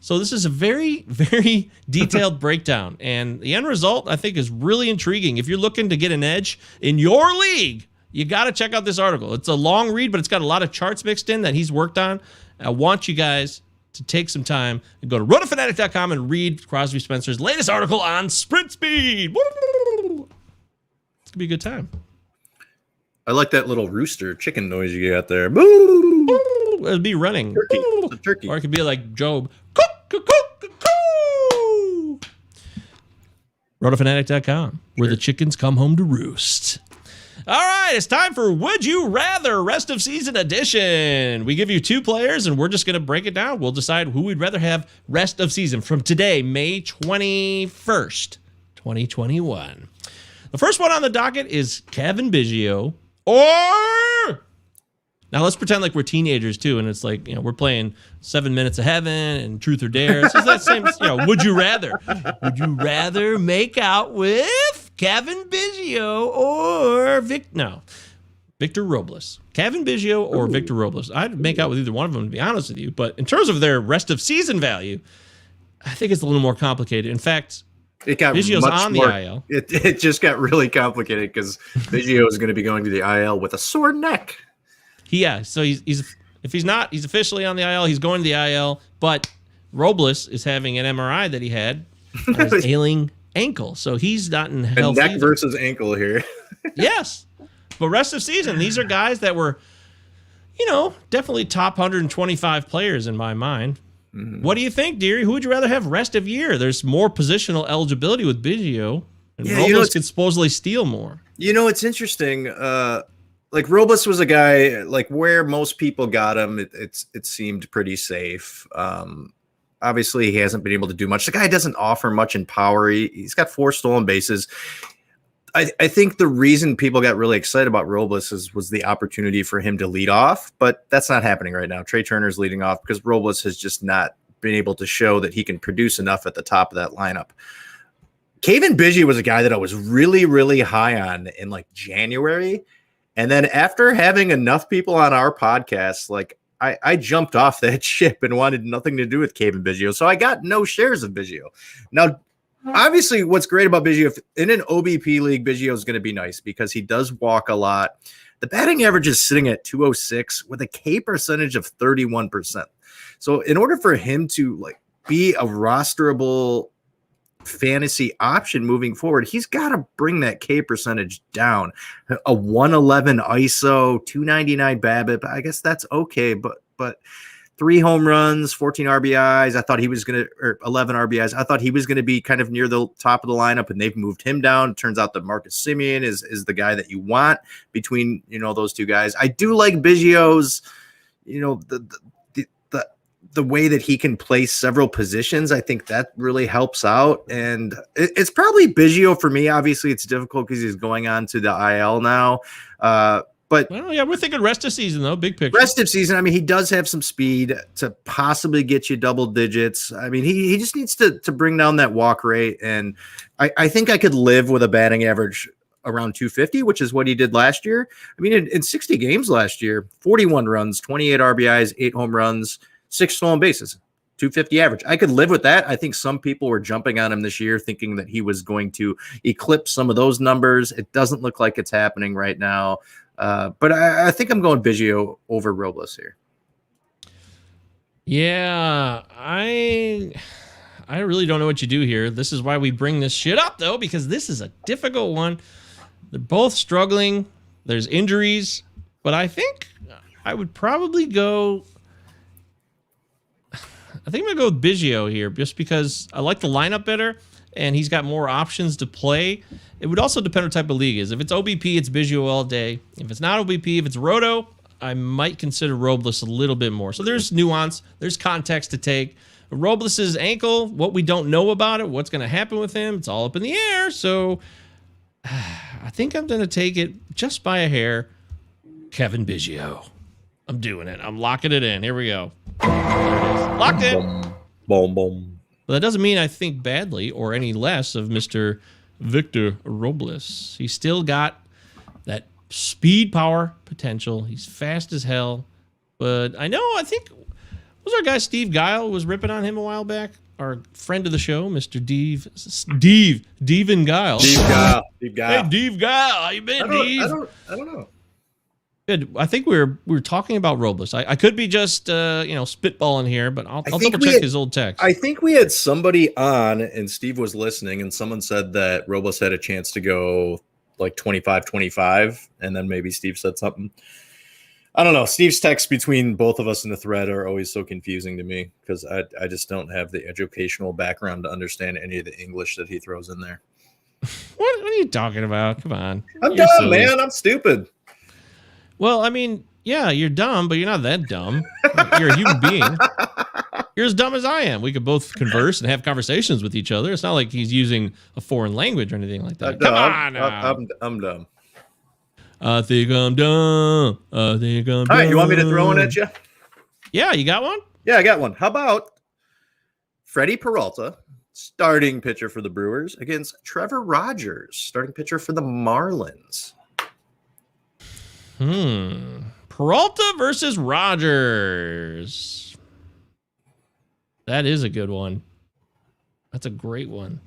So this is a very, very detailed breakdown, and the end result, I think, is really intriguing. If you're looking to get an edge in your league, you got to check out this article. It's a long read, but it's got a lot of charts mixed in that he's worked on. I want you guys to take some time and go to rotofanatic.com and read Crosby Spencer's latest article on sprint speed. It's going to be a good time. I like that little rooster chicken noise you got there. Boo! It'd be running. Turkey. Or it could be like Job. Coo-coo-coo-coo-coo. Rotofanatic.com, where the chickens come home to roost. All right, it's time for Would You Rather Rest of Season Edition. We give you 2 players, and we're just going to break it down. We'll decide who we'd rather have rest of season from today, May 21st, 2021. The first one on the docket is Kevin Biggio, or... Now, let's pretend like we're teenagers, too, and it's like, we're playing 7 Minutes of Heaven and Truth or Dare. It's just that same, would you rather? Would you rather make out with Kevin Biggio or Victor Robles? Kevin Biggio or Victor Robles? I'd make out with either one of them, to be honest with you. But in terms of their rest of season value, I think it's a little more complicated. In fact, Biggio's on the IL. It just got really complicated because Biggio is going to be going to the IL with a sore neck. Yeah, so he's officially on the IL. He's going to the IL, but Robles is having an MRI that he had on his ailing ankle, so he's not in health. Neck versus ankle here. Yes, but rest of season, these are guys that were, definitely top 125 players in my mind. Mm-hmm. What do you think, Deary? Who would you rather have rest of year? There's more positional eligibility with Biggio, and Robles could supposedly steal more. It's interesting. Like Robles was a guy like where most people got him. It seemed pretty safe. Obviously, he hasn't been able to do much. The guy doesn't offer much in power. He's got 4 stolen bases. I think the reason people got really excited about Robles was the opportunity for him to lead off, but that's not happening right now. Trey Turner's leading off because Robles has just not been able to show that he can produce enough at the top of that lineup. Kevin Biggio was a guy that I was really, really high on in like January. And then after having enough people on our podcast, like I jumped off that ship and wanted nothing to do with Kevin Biggio. So I got no shares of Biggio. Now, obviously, what's great about Biggio, if in an OBP league, Biggio is going to be nice because he does walk a lot. The batting average is sitting at 206 with a K percentage of 31%. So in order for him to be a rosterable fantasy option moving forward, he's got to bring that K percentage down. A 111 ISO, 299 BABIP, I guess that's okay, but 3 home runs, 14 RBIs. I thought he was going to, or 11 RBIs. I thought he was going to be kind of near the top of the lineup, and they've moved him down. It turns out that Marcus Semien is the guy that you want between those 2 guys. I do like Biggio's, the way that he can play several positions. I think that really helps out. And it's probably Biggio for me. Obviously, it's difficult because he's going on to the IL now. But we're thinking rest of season, though. Big picture. Rest of season. I mean, he does have some speed to possibly get you double digits. I mean, he just needs to bring down that walk rate. And I think I could live with a batting average around 250, which is what he did last year. I mean, in 60 games last year, 41 runs, 28 RBIs, 8 home runs, 6 stolen bases, 250 average. I could live with that. I think some people were jumping on him this year thinking that he was going to eclipse some of those numbers. It doesn't look like it's happening right now. But I think I'm going Biggio over Robles here. Yeah, I really don't know what you do here. This is why we bring this shit up, though, because this is a difficult one. They're both struggling. There's injuries, but I think I would probably go. I think I'm going to go with Biggio here just because I like the lineup better and he's got more options to play. It would also depend on what type of league it is. If it's OBP, it's Biggio all day. If it's not OBP, if it's Roto, I might consider Robles a little bit more. So there's nuance. There's context to take. Robles' ankle, what we don't know about it, what's going to happen with him, it's all up in the air. So I think I'm going to take it just by a hair. Kevin Biggio. I'm doing it. I'm locking it in. Here we go. There it is. Locked in. Boom, boom. But that doesn't mean I think badly or any less of Mr. Victor Robles. He's still got that speed power potential. He's fast as hell. But I think was our guy Steve Guile was ripping on him a while back? Our friend of the show, Mr. Devin Guile. Steve Guile. Hey, Dave Guile. How you been, Dave? I don't know. Good. I think we were talking about Robles. I could be just spitballing here, but I'll double check his old text. I think we had somebody on and Steve was listening and someone said that Robles had a chance to go like 25-25 and then maybe Steve said something. I don't know. Steve's texts between both of us in the thread are always so confusing to me because I just don't have the educational background to understand any of the English that he throws in there. What are you talking about? Come on. I'm dumb, man. I'm stupid. Well, I mean, yeah, you're dumb, but you're not that dumb. You're a human being. You're as dumb as I am. We could both converse and have conversations with each other. It's not like he's using a foreign language or anything like that. Come on now. I'm dumb. I think I'm dumb. I think I'm dumb. All right, you want me to throw one at you? Yeah, you got one? Yeah, I got one. How about Freddie Peralta, starting pitcher for the Brewers, against Trevor Rogers, starting pitcher for the Marlins? Peralta versus Rogers. That is a good one. That's a great one.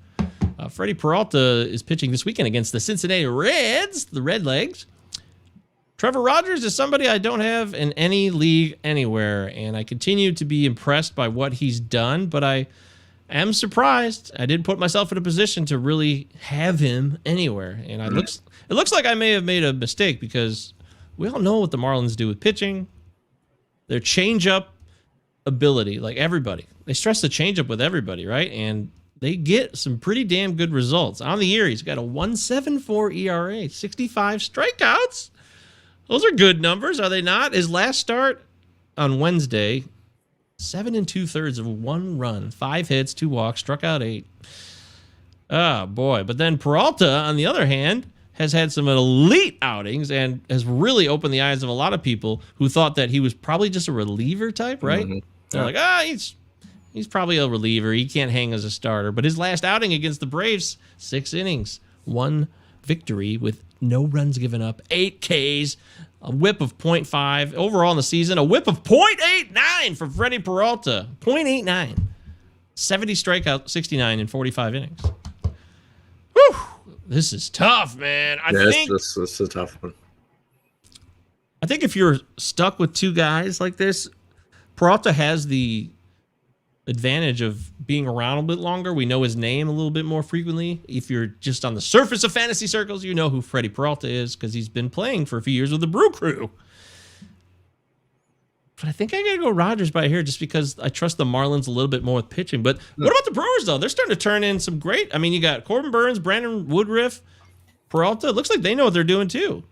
Freddie Peralta is pitching this weekend against the Cincinnati Reds, the Redlegs. Trevor Rogers is somebody I don't have in any league anywhere, and I continue to be impressed by what he's done, but I am surprised. I didn't put myself in a position to really have him anywhere, and it looks like I may have made a mistake because we all know what the Marlins do with pitching. Their changeup ability, like everybody. They stress the changeup with everybody, right? And they get some pretty damn good results. On the year, he's got a 1.74 ERA, 65 strikeouts. Those are good numbers, are they not? His last start on Wednesday, 7 2/3 of 1 run, 5 hits, 2 walks, struck out 8. Oh, boy. But then Peralta, on the other hand, has had some elite outings and has really opened the eyes of a lot of people who thought that he was probably just a reliever type, right? Mm-hmm. They're like, he's probably a reliever. He can't hang as a starter. But his last outing against the Braves, 6 innings, 1 victory with no runs given up, 8 Ks, a whip of 0.5. Overall in the season, a whip of 0.89 for Freddie Peralta. 0.89. 70 strikeouts, 69 in 45 innings. Whew. This is tough, man. I think this is a tough one. I think if you're stuck with 2 guys like this, Peralta has the advantage of being around a bit longer. We know his name a little bit more frequently. If you're just on the surface of fantasy circles, you know who Freddie Peralta is because he's been playing for a few years with the Brew Crew. But I think I got to go Rogers by here just because I trust the Marlins a little bit more with pitching. But what about the Brewers, though? They're starting to turn in some great... I mean, you got Corbin Burns, Brandon Woodruff, Peralta. It looks like they know what they're doing, too.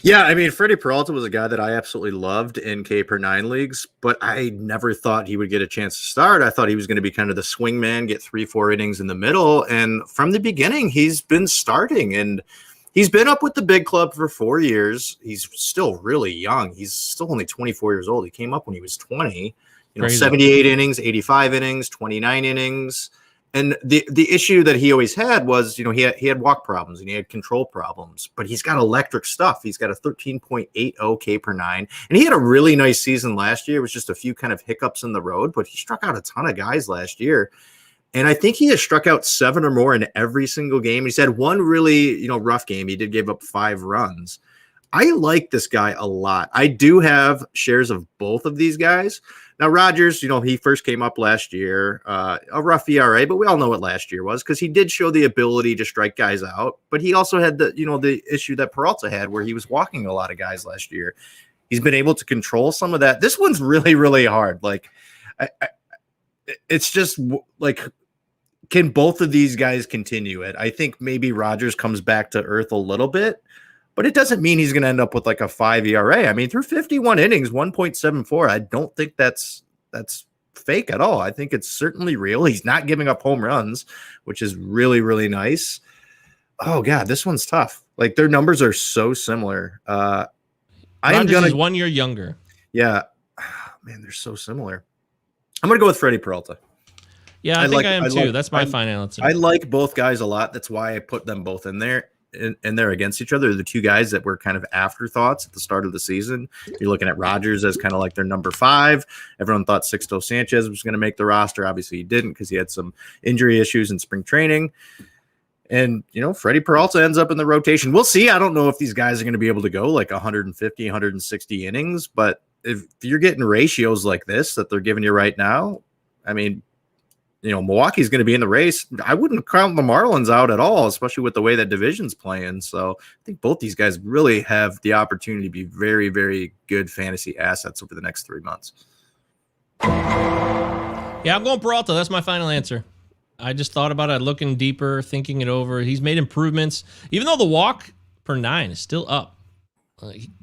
Yeah, I mean, Freddie Peralta was a guy that I absolutely loved in K per 9 leagues, but I never thought he would get a chance to start. I thought he was going to be kind of the swing man, get 3-4 innings in the middle. And from the beginning, he's been starting, and he's been up with the big club for 4 years. He's still really young. He's still only 24 years old. He came up when he was 20. 78 innings, 85 innings, 29 innings. And the issue that he always had was, he had walk problems and he had control problems, but he's got electric stuff. He's got a 13.80 K per nine, and he had a really nice season last year. It was just a few kind of hiccups in the road, but he struck out a ton of guys last year. And I think he has struck out 7 or more in every single game. He's had one really, rough game. He did give up 5 runs. I like this guy a lot. I do have shares of both of these guys. Now, Rogers, he first came up last year, a rough ERA, but we all know what last year was because he did show the ability to strike guys out. But he also had the issue that Peralta had where he was walking a lot of guys last year. He's been able to control some of that. This one's really, really hard. Like, it's just like, can both of these guys continue it? I think maybe Rogers comes back to earth a little bit, but it doesn't mean he's going to end up with like a 5 ERA. I mean, through 51 innings, 1.74. I don't think that's fake at all. I think it's certainly real. He's not giving up home runs, which is really, really nice. Oh God, this one's tough. Like their numbers are so similar. Rogers is 1 year younger. Yeah, man, they're so similar. I'm going to go with Freddie Peralta. Yeah, I think I am too. That's my final answer. I like both guys a lot. That's why I put them both in there. And they're against each other. They're the two guys that were kind of afterthoughts at the start of the season. You're looking at Rogers as kind of like their number 5. Everyone thought Sixto Sanchez was going to make the roster. Obviously, he didn't because he had some injury issues in spring training. And, Freddie Peralta ends up in the rotation. We'll see. I don't know if these guys are going to be able to go like 150, 160 innings. But if you're getting ratios like this that they're giving you right now, I mean, Milwaukee's going to be in the race. I wouldn't count the Marlins out at all, especially with the way that division's playing. So I think both these guys really have the opportunity to be very, very good fantasy assets over the next 3 months. Yeah, I'm going Peralta. That's my final answer. I just thought about it, looking deeper, thinking it over. He's made improvements. Even though the walk per 9 is still up,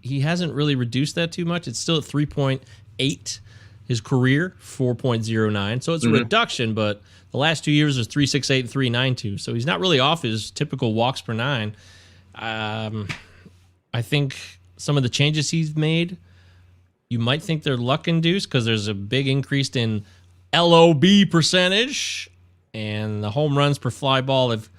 he hasn't really reduced that too much. It's still at 3.8. His career, 4.09. So it's a reduction, but the last 2 years was 3.68 and 3.92. So he's not really off his typical walks per 9. I think some of the changes he's made, you might think they're luck induced because there's a big increase in LOB percentage, and the home runs per fly ball have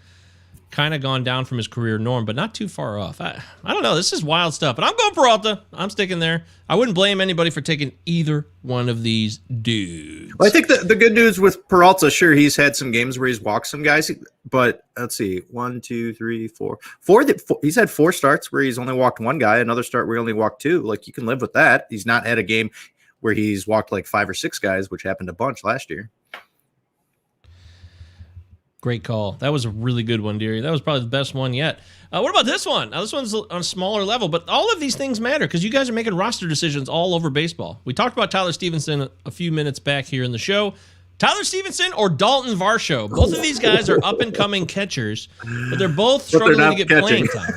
kind of gone down from his career norm, but not too far off. I don't know. This is wild stuff, but I'm going Peralta. I'm sticking there. I wouldn't blame anybody for taking either one of these dudes. Well, I think the good news with Peralta, sure, he's had some games where he's walked some guys, but let's see, 1, 2, 3, 4. He's had 4 starts where he's only walked 1 guy, another start where he only walked 2. Like, you can live with that. He's not had a game where he's walked like 5 or 6 guys, which happened a bunch last year. Great call. That was a really good one, Deary. That was probably the best one yet. What about this one? Now, this one's on a smaller level, but all of these things matter because you guys are making roster decisions all over baseball. We talked about Tyler Stevenson a few minutes back here in the show. Tyler Stevenson or Dalton Varsho. Both of these guys are up-and-coming catchers, but they're both struggling to get playing time.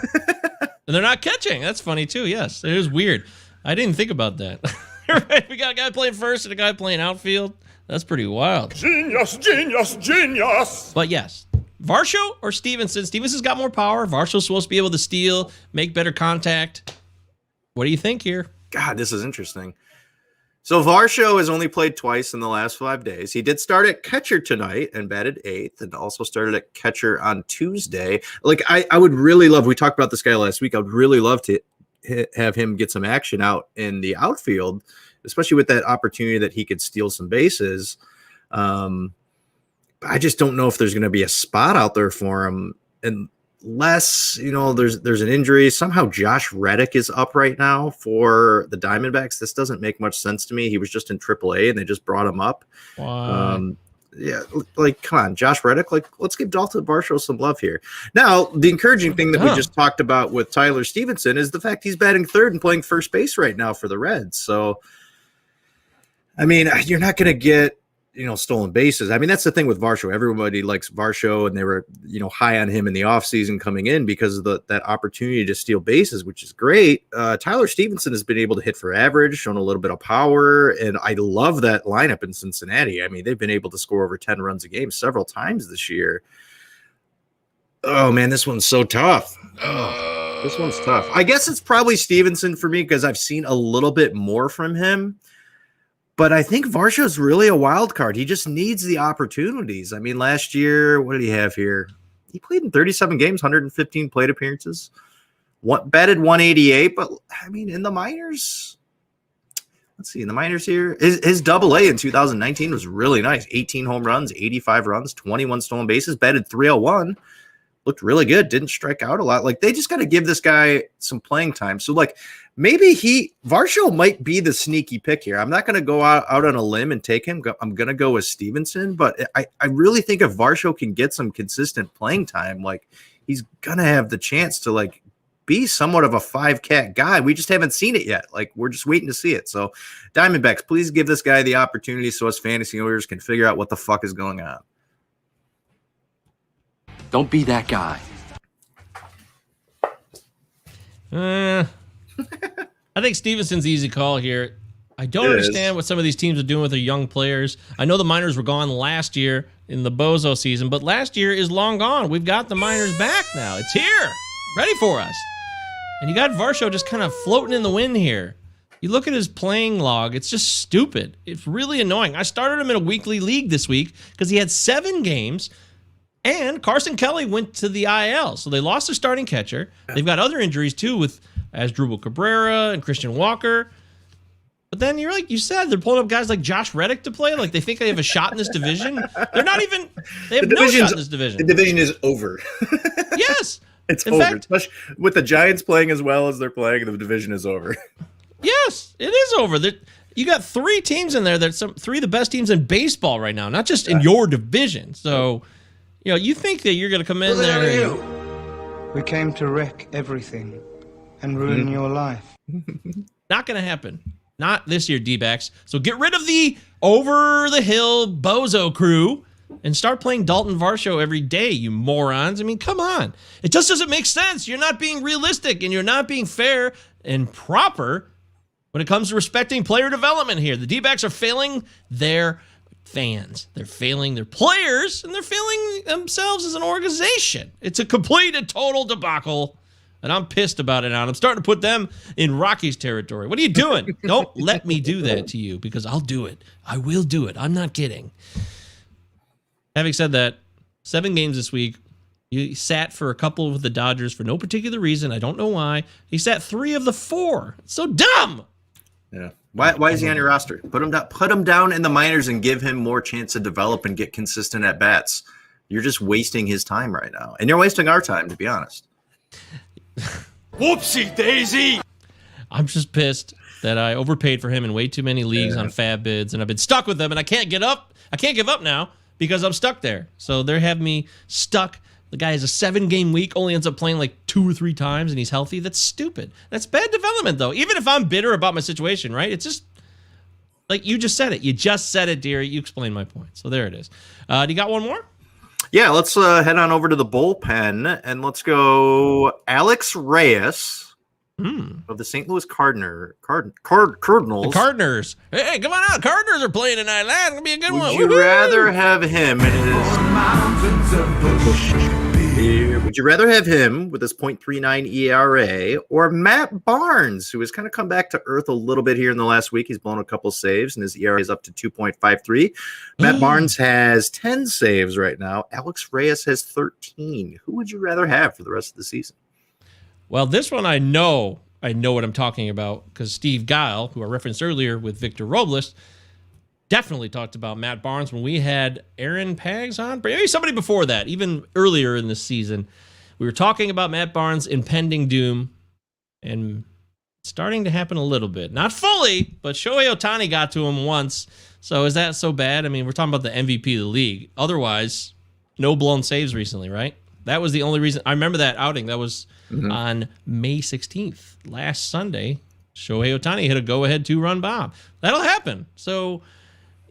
And they're not catching. That's funny, too. Yes, it is weird. I didn't think about that. Right? We got a guy playing first and a guy playing outfield. That's pretty wild. Genius, genius, genius. But yes, Varsho or Stevenson? Stevenson's got more power. Varsho's supposed to be able to steal, make better contact. What do you think here? God, this is interesting. So Varsho has only played twice in the last 5 days. He did start at catcher tonight and batted 8th, and also started at catcher on Tuesday. Like, I would really love, we talked about this guy last week, I would really love to have him get some action out in the outfield, especially with that opportunity that he could steal some bases. I just don't know if there's going to be a spot out there for him unless, there's an injury. Somehow Josh Reddick is up right now for the Diamondbacks. This doesn't make much sense to me. He was just in AAA and they just brought him up. Wow. Yeah, like, come on, Josh Reddick. Like, let's give Dalton Varsho some love here. Now, the encouraging thing that we just talked about with Tyler Stevenson is the fact he's batting third and playing first base right now for the Reds. So, I mean, you're not going to get, stolen bases. I mean, that's the thing with Varsho. Everybody likes Varsho, and they were, high on him in the offseason coming in because of that opportunity to steal bases, which is great. Tyler Stevenson has been able to hit for average, shown a little bit of power, and I love that lineup in Cincinnati. I mean, they've been able to score over 10 runs a game several times this year. Oh, man, this one's so tough. Oh, this one's tough. I guess it's probably Stevenson for me because I've seen a little bit more from him. But I think Varsho's really a wild card. He just needs the opportunities. I mean, last year, what did he have here? He played in 37 games, 115 plate appearances. Batted 188, but I mean, in the minors, let's see, in the minors here, his double A in 2019 was really nice. 18 home runs, 85 runs, 21 stolen bases, batted 301. Looked really good. Didn't strike out a lot. Like, they just got to give this guy some playing time. So, like, maybe Varsho might be the sneaky pick here. I'm not going to go out on a limb and take him. I'm going to go with Stevenson. But I really think if Varsho can get some consistent playing time, like, he's going to have the chance to, like, be somewhat of a 5-cat guy. We just haven't seen it yet. Like, we're just waiting to see it. So, Diamondbacks, please give this guy the opportunity so us fantasy owners can figure out what the fuck is going on. Don't be that guy. I think Stevenson's easy call here. I don't understand what some of these teams are doing with their young players. I know the minors were gone last year in the Bozo season, but last year is long gone. We've got the minors back now. It's here, ready for us. And you got Varsho just kind of floating in the wind here. You look at his playing log, it's just stupid. It's really annoying. I started him in a weekly league this week because he had 7 games. And Carson Kelly went to the IL, so they lost their starting catcher. They've got other injuries, too, with Asdrubal Cabrera and Christian Walker. But then you're like you said, they're pulling up guys like Josh Reddick to play. Like, they think they have a shot in this division. They're not even – they have no shot in this division. The division is over. Yes. It's over. Fact, especially with the Giants playing as well as they're playing, the division is over. Yes, it is over. You got 3 teams in there that's 3 of the best teams in baseball right now, not just in your division. So – you know, you think that you're going to come in there. We came to wreck everything and ruin your life. Not going to happen. Not this year, D-backs. So get rid of the over-the-hill bozo crew and start playing Dalton Varsho every day, you morons. I mean, come on. It just doesn't make sense. You're not being realistic and you're not being fair and proper when it comes to respecting player development here. The D-backs are failing their fans. They're failing their players, and they're failing themselves as an organization. It's a complete and total debacle, and I'm pissed about it now. I'm starting to put them in Rockies territory. What are you doing? Don't let me do that to you, because I'll do it. I will do it. I'm not kidding. Having said that, 7 games this week. He sat for a couple with the Dodgers for no particular reason. I don't know why. He sat 3 of the 4. It's so dumb. Yeah. Why is he on your roster? Put him down in the minors and give him more chance to develop and get consistent at bats. You're just wasting his time right now. And you're wasting our time, to be honest. Whoopsie daisy. I'm just pissed that I overpaid for him in way too many leagues on fab bids, and I've been stuck with them, and I can't get up. I can't give up now because I'm stuck there. So they're having me stuck. The guy has a 7-game week, only ends up playing like 2 or 3 times, and he's healthy. That's stupid. That's bad development, though. Even if I'm bitter about my situation, right? It's just like you just said it. You just said it, dear. You explained my point. So there it is. Do you got one more? Yeah, let's head on over to the bullpen, and let's go Alex Reyes of the St. Louis Cardinals. The Cardinals. Hey, come on out. Cardinals are playing tonight. That's going to be a good one. Would you rather have him in Would you rather have him with his .39 ERA or Matt Barnes, who has kind of come back to earth a little bit here in the last week? He's blown a couple saves, and his ERA is up to 2.53. Matt Barnes has 10 saves right now. Alex Reyes has 13. Who would you rather have for the rest of the season? Well, this one I know what I'm talking about because Steve Guile, who I referenced earlier with Victor Robles, definitely talked about Matt Barnes when we had Aaron Pags on. Maybe somebody before that, even earlier in the season. We were talking about Matt Barnes' impending doom, and it's starting to happen a little bit. Not fully, but Shohei Ohtani got to him once. So is that so bad? I mean, we're talking about the MVP of the league. Otherwise, no blown saves recently, right? That was the only reason. I remember that outing. That was on May 16th, last Sunday. Shohei Ohtani hit a go-ahead 2-run bomb. That'll happen. So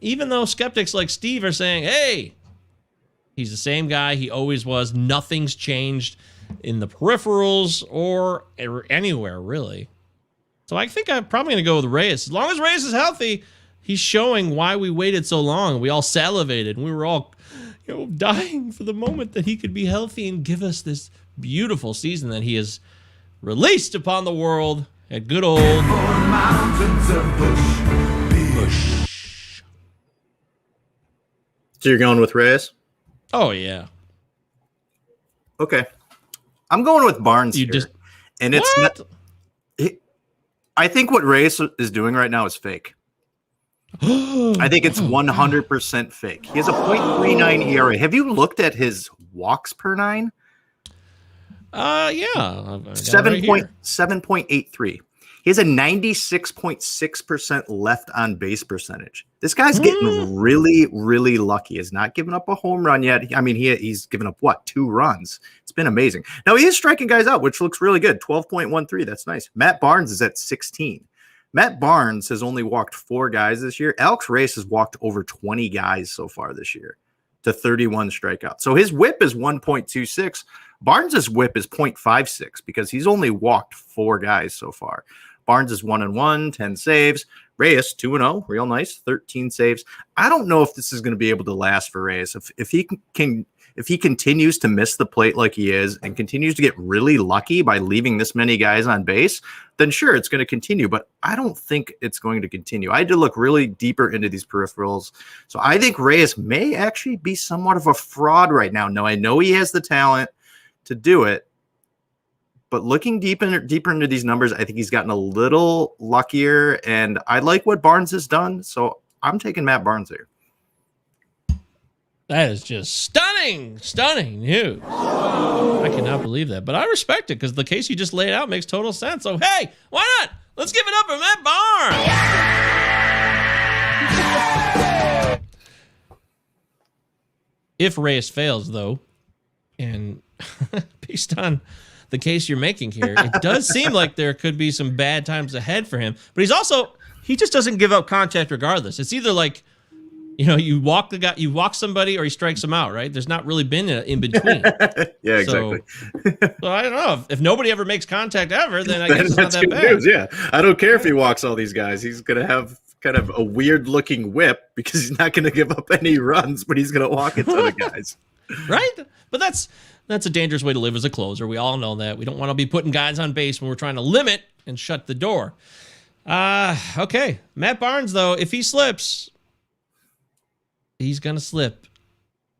even though skeptics like Steve are saying, hey, he's the same guy he always was, nothing's changed in the peripherals or anywhere, really. So I think I'm probably going to go with Reyes. As long as Reyes is healthy, he's showing why we waited so long. We all salivated, and we were all dying for the moment that he could be healthy and give us this beautiful season that he has released upon the world at good old Bush. So you're going with Reyes? Oh, yeah. Okay. I'm going with Barnes here. And it's what? I think what Reyes is doing right now is fake. I think it's 100% fake. He has a .39 ERA. Have you looked at his walks per nine? Yeah. 7.83. He has a 96.6% left on base percentage. This guy's getting really, really lucky. He's not giving up a home run yet. I mean, he's given up, 2 runs? It's been amazing. Now, he is striking guys out, which looks really good. 12.13. That's nice. Matt Barnes is at 16. Matt Barnes has only walked 4 guys this year. Alex Reyes has walked over 20 guys so far this year to 31 strikeouts. So his whip is 1.26. Barnes's whip is 0.56 because he's only walked 4 guys so far. Barnes is 1-1, 10 saves. Reyes 2-0, real nice, 13 saves. I don't know if this is going to be able to last for Reyes. If he continues to miss the plate like he is and continues to get really lucky by leaving this many guys on base, then sure, it's going to continue. But I don't think it's going to continue. I had to look really deeper into these peripherals. So I think Reyes may actually be somewhat of a fraud right now. Now, I know he has the talent to do it. But looking deeper into these numbers, I think he's gotten a little luckier, and I like what Barnes has done, so I'm taking Matt Barnes here. That is just stunning news. I cannot believe that, but I respect it because the case you just laid out makes total sense. So, hey, why not? Let's give it up for Matt Barnes. If Reyes fails, though, and based on the case you're making here, it does seem like there could be some bad times ahead for him. But he just doesn't give up contact regardless. It's either like, you walk the guy, you walk somebody, or he strikes him out, right? There's not really been an in between. Yeah, exactly. So I don't know. If nobody ever makes contact ever, then I guess it's not that bad. News, yeah. I don't care if he walks all these guys. He's going to have kind of a weird looking whip because he's not going to give up any runs, but he's going to walk a ton of guys. Right? But that's a dangerous way to live as a closer. We all know that. We don't want to be putting guys on base when we're trying to limit and shut the door. Okay. Matt Barnes, though, if he slips, he's going to slip.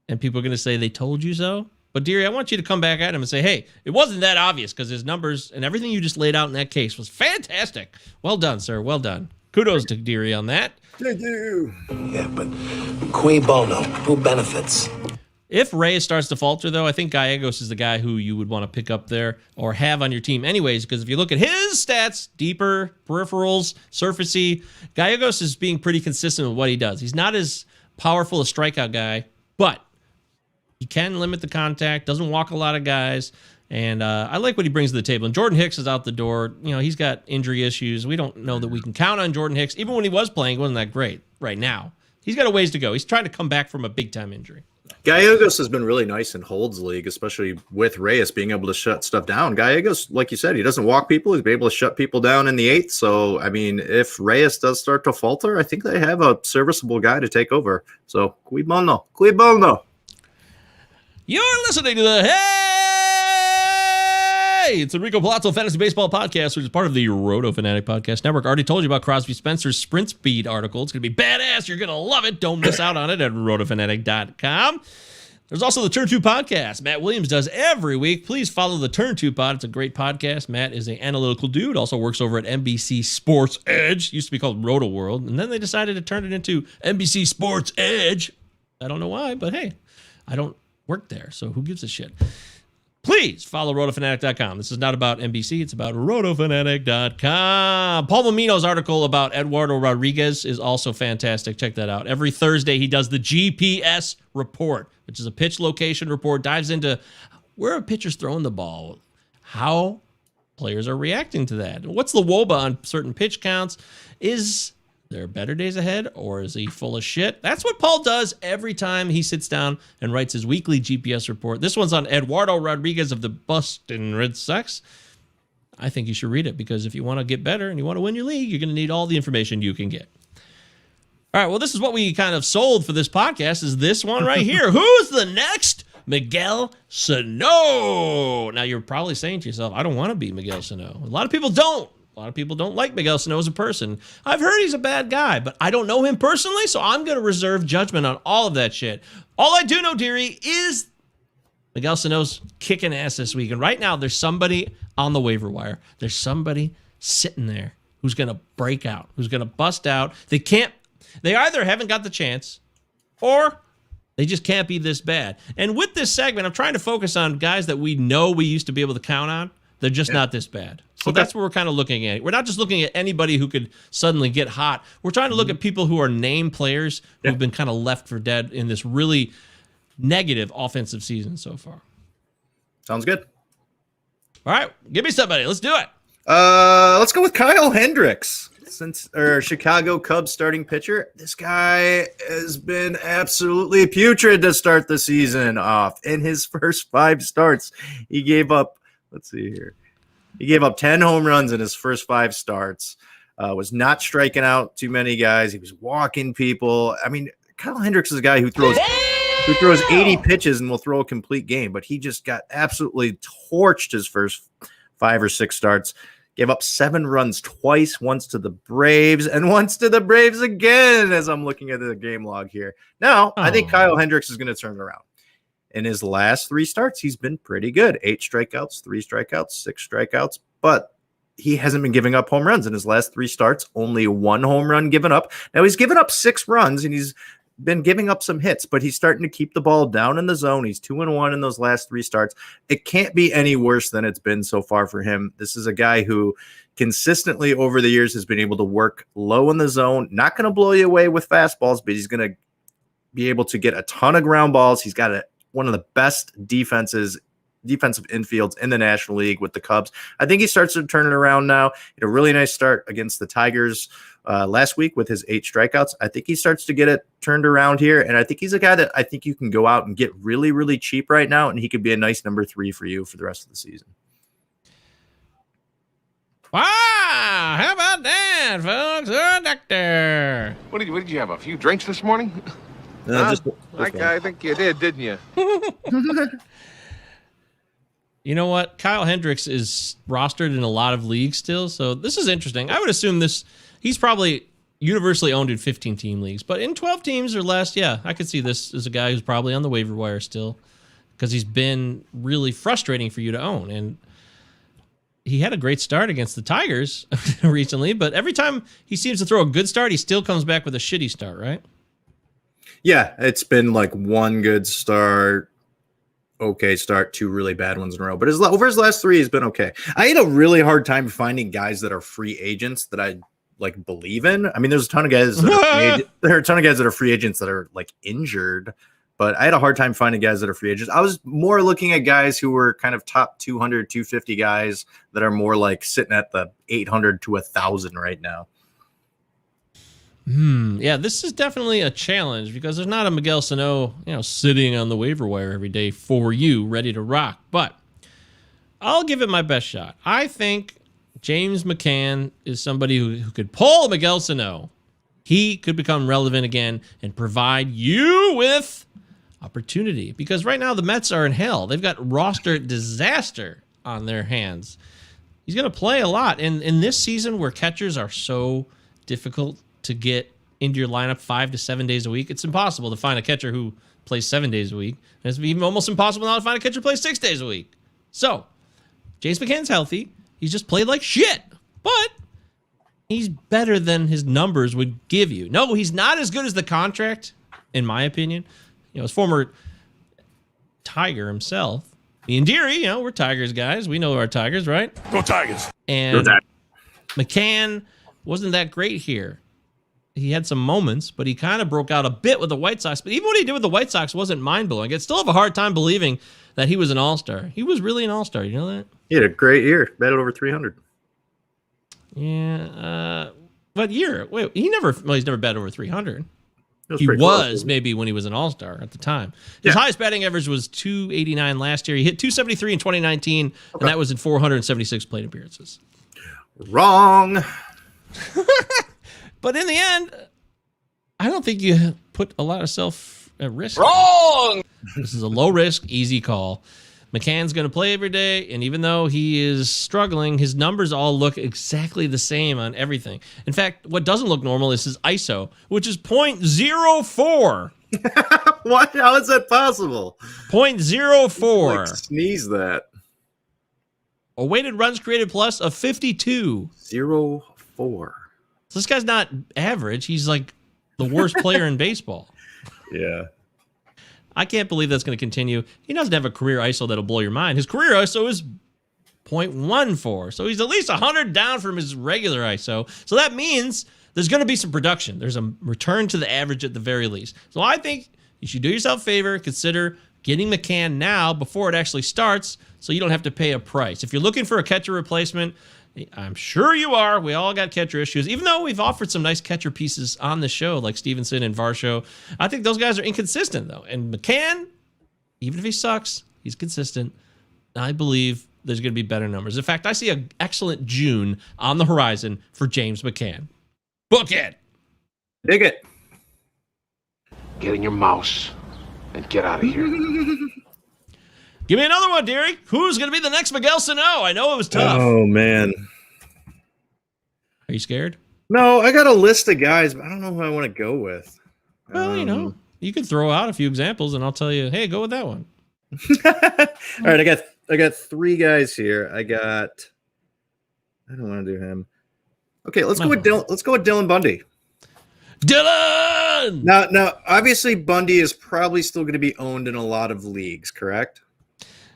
And people are going to say, they told you so. But, Deary, I want you to come back at him and say, hey, it wasn't that obvious because his numbers and everything you just laid out in that case was fantastic. Well done, sir. Well done. Kudos to Deary on that. Thank you. Yeah, but cui bono? Who benefits? If Reyes starts to falter, though, I think Gallegos is the guy who you would want to pick up there or have on your team anyways, because if you look at his stats, deeper, peripherals, surfacey, Gallegos is being pretty consistent with what he does. He's not as powerful a strikeout guy, but he can limit the contact, doesn't walk a lot of guys, and I like what he brings to the table. And Jordan Hicks is out the door. He's got injury issues. We don't know that we can count on Jordan Hicks. Even when he was playing, he wasn't that great right now. He's got a ways to go. He's trying to come back from a big-time injury. Gallegos has been really nice in Holds League, especially with Reyes being able to shut stuff down. Gallegos, like you said, he doesn't walk people. He's been able to shut people down in the 8th. So, I mean, if Reyes does start to falter, I think they have a serviceable guy to take over. So, cui bono. Cui bono. You're listening to the it's Enrico Palazzo Fantasy Baseball Podcast, which is part of the Roto Fanatic Podcast Network. I already told you about Crosby Spencer's Sprint Speed article. It's going to be badass. You're going to love it. Don't miss out on it at rotofanatic.com. There's also the Turn 2 podcast Matt Williams does every week. Please follow the Turn 2 pod. It's a great podcast. Matt is an analytical dude. Also works over at NBC Sports Edge. Used to be called Roto World. And then they decided to turn it into NBC Sports Edge. I don't know why, but hey, I don't work there, so who gives a shit? Please follow rotofanatic.com. This is not about NBC. It's about rotofanatic.com. Paul Mamino's article about Eduardo Rodriguez is also fantastic. Check that out. Every Thursday, he does the GPS report, which is a pitch location report, dives into where a pitcher's throwing the ball, how players are reacting to that. What's the WOBA on certain pitch counts? Is there are better days ahead, or is he full of shit? That's what Paul does every time he sits down and writes his weekly GPS report. This one's on Eduardo Rodriguez of the Boston Red Sox. I think you should read it because if you want to get better and you want to win your league, you're going to need all the information you can get. All right, well, this is what we kind of sold for this podcast is this one right here. Who's the next Miguel Sano? Now, you're probably saying to yourself, I don't want to be Miguel Sano. A lot of people don't. A lot of people don't like Miguel Sano as a person. I've heard he's a bad guy, but I don't know him personally, so I'm going to reserve judgment on all of that shit. All I do know, Deary, is Miguel Sano's kicking ass this week. And right now, there's somebody on the waiver wire. There's somebody sitting there who's going to break out, who's going to bust out. They either haven't got the chance or they just can't be this bad. And with this segment, I'm trying to focus on guys that we know we used to be able to count on. They're just not this bad. So that's what we're kind of looking at. We're not just looking at anybody who could suddenly get hot. We're trying to look at people who are name players who've been kind of left for dead in this really negative offensive season so far. Sounds good. All right, give me somebody. Let's do it. Let's go with Kyle Hendricks. Chicago Cubs starting pitcher. This guy has been absolutely putrid to start the season off. In his first 5 starts, he gave up, he gave up 10 home runs in his first 5 starts. Was not striking out too many guys. He was walking people. I mean, Kyle Hendricks is a guy who throws 80 pitches and will throw a complete game, but he just got absolutely torched his first 5 or 6 starts. Gave up 7 runs twice, once to the Braves and once to the Braves again, as I'm looking at the game log here. Now, I think Kyle Hendricks is going to turn it around. In his last 3 starts, he's been pretty good. 8 strikeouts, 3 strikeouts, 6 strikeouts, but he hasn't been giving up home runs. In his last 3 starts, only 1 home run given up. Now, he's given up 6 runs, and he's been giving up some hits, but he's starting to keep the ball down in the zone. He's 2-1 in those last 3 starts. It can't be any worse than it's been so far for him. This is a guy who consistently over the years has been able to work low in the zone. Not going to blow you away with fastballs, but he's going to be able to get a ton of ground balls. He's got one of the best defensive infields in the National League with the Cubs. I think he starts to turn it around now. He had a really nice start against the Tigers last week with his 8 strikeouts. I think he starts to get it turned around here, and I think he's a guy that I think you can go out and get really, really cheap right now, and he could be a nice number 3 for you for the rest of the season. Wow, how about that, folks? Oh, doctor. What did you have? A few drinks this morning? I think you didn't you? You know what? Kyle Hendricks is rostered in a lot of leagues still, so this is interesting. I would assume he's probably universally owned in 15-team leagues, but in 12 teams or less, yeah, I could see this as a guy who's probably on the waiver wire still because he's been really frustrating for you to own. And he had a great start against the Tigers recently, but every time he seems to throw a good start, he still comes back with a shitty start, right? Yeah, it's been like 1 good start, okay start, 2 really bad ones in a row. But over his last 3, he's been okay. I had a really hard time finding guys that are free agents that I believe in. I mean, there's a ton of guys that are free agents that are injured, but I had a hard time finding guys that are free agents. I was more looking at guys who were kind of top 200, 250 guys that are more sitting at the 800 to 1,000 right now. Yeah, this is definitely a challenge because there's not a Miguel Sano, sitting on the waiver wire every day for you, ready to rock. But I'll give it my best shot. I think James McCann is somebody who could pull Miguel Sano. He could become relevant again and provide you with opportunity because right now the Mets are in hell. They've got roster disaster on their hands. He's going to play a lot. And in this season where catchers are so difficult to get into your lineup 5 to 7 days a week, it's impossible to find a catcher who plays 7 days a week. And it's even almost impossible now to find a catcher who plays 6 days a week. So, James McCann's healthy. He's just played like shit. But he's better than his numbers would give you. No, he's not as good as the contract, in my opinion. His former Tiger himself. Me and Deary, we're Tigers guys. We know our Tigers, right? Go Tigers. And McCann wasn't that great here. He had some moments, but he kind of broke out a bit with the White Sox. But even what he did with the White Sox wasn't mind-blowing. I still have a hard time believing that he was an all-star. He was really an all-star. You know that? He had a great year. Batted over 300. Yeah. What year? Wait, he's never batted over 300. He was close, maybe when he was an all-star at the time. His highest batting average was 289 last year. He hit 273 in 2019, and that was in 476 plate appearances. Wrong. But in the end, I don't think you put a lot of self at risk. Wrong! This is a low-risk, easy call. McCann's going to play every day, and even though he is struggling, his numbers all look exactly the same on everything. In fact, what doesn't look normal is his ISO, which is .04. What? How is that possible? .04. Like, sneeze that. A weighted runs created plus of 52. 0-4. So this guy's not average. He's like the worst player in baseball. Yeah. I can't believe that's going to continue. He doesn't have a career ISO that'll blow your mind. His career ISO is .14. So he's at least 100 down from his regular ISO. So that means there's going to be some production. There's a return to the average at the very least. So I think you should do yourself a favor, consider getting McCann now before it actually starts so you don't have to pay a price. If you're looking for a catcher replacement, I'm sure you are. We all got catcher issues. Even though we've offered some nice catcher pieces on the show, like Stevenson and Varsho, I think those guys are inconsistent, though. And McCann, even if he sucks, he's consistent. I believe there's going to be better numbers. In fact, I see an excellent June on the horizon for James McCann. Book it. Dig it. Get in your mouse and get out of here. Give me another one, Derek. Who's going to be the next Miguel Sano? I know it was tough. Oh, man. Are you scared? No, I got a list of guys, but I don't know who I want to go with. Well, you can throw out a few examples, and I'll tell you, hey, go with that one. All right, I got 3 guys here. I don't want to do him. Okay, let's go with Dylan Bundy. Dylan! Now, obviously, Bundy is probably still going to be owned in a lot of leagues, correct?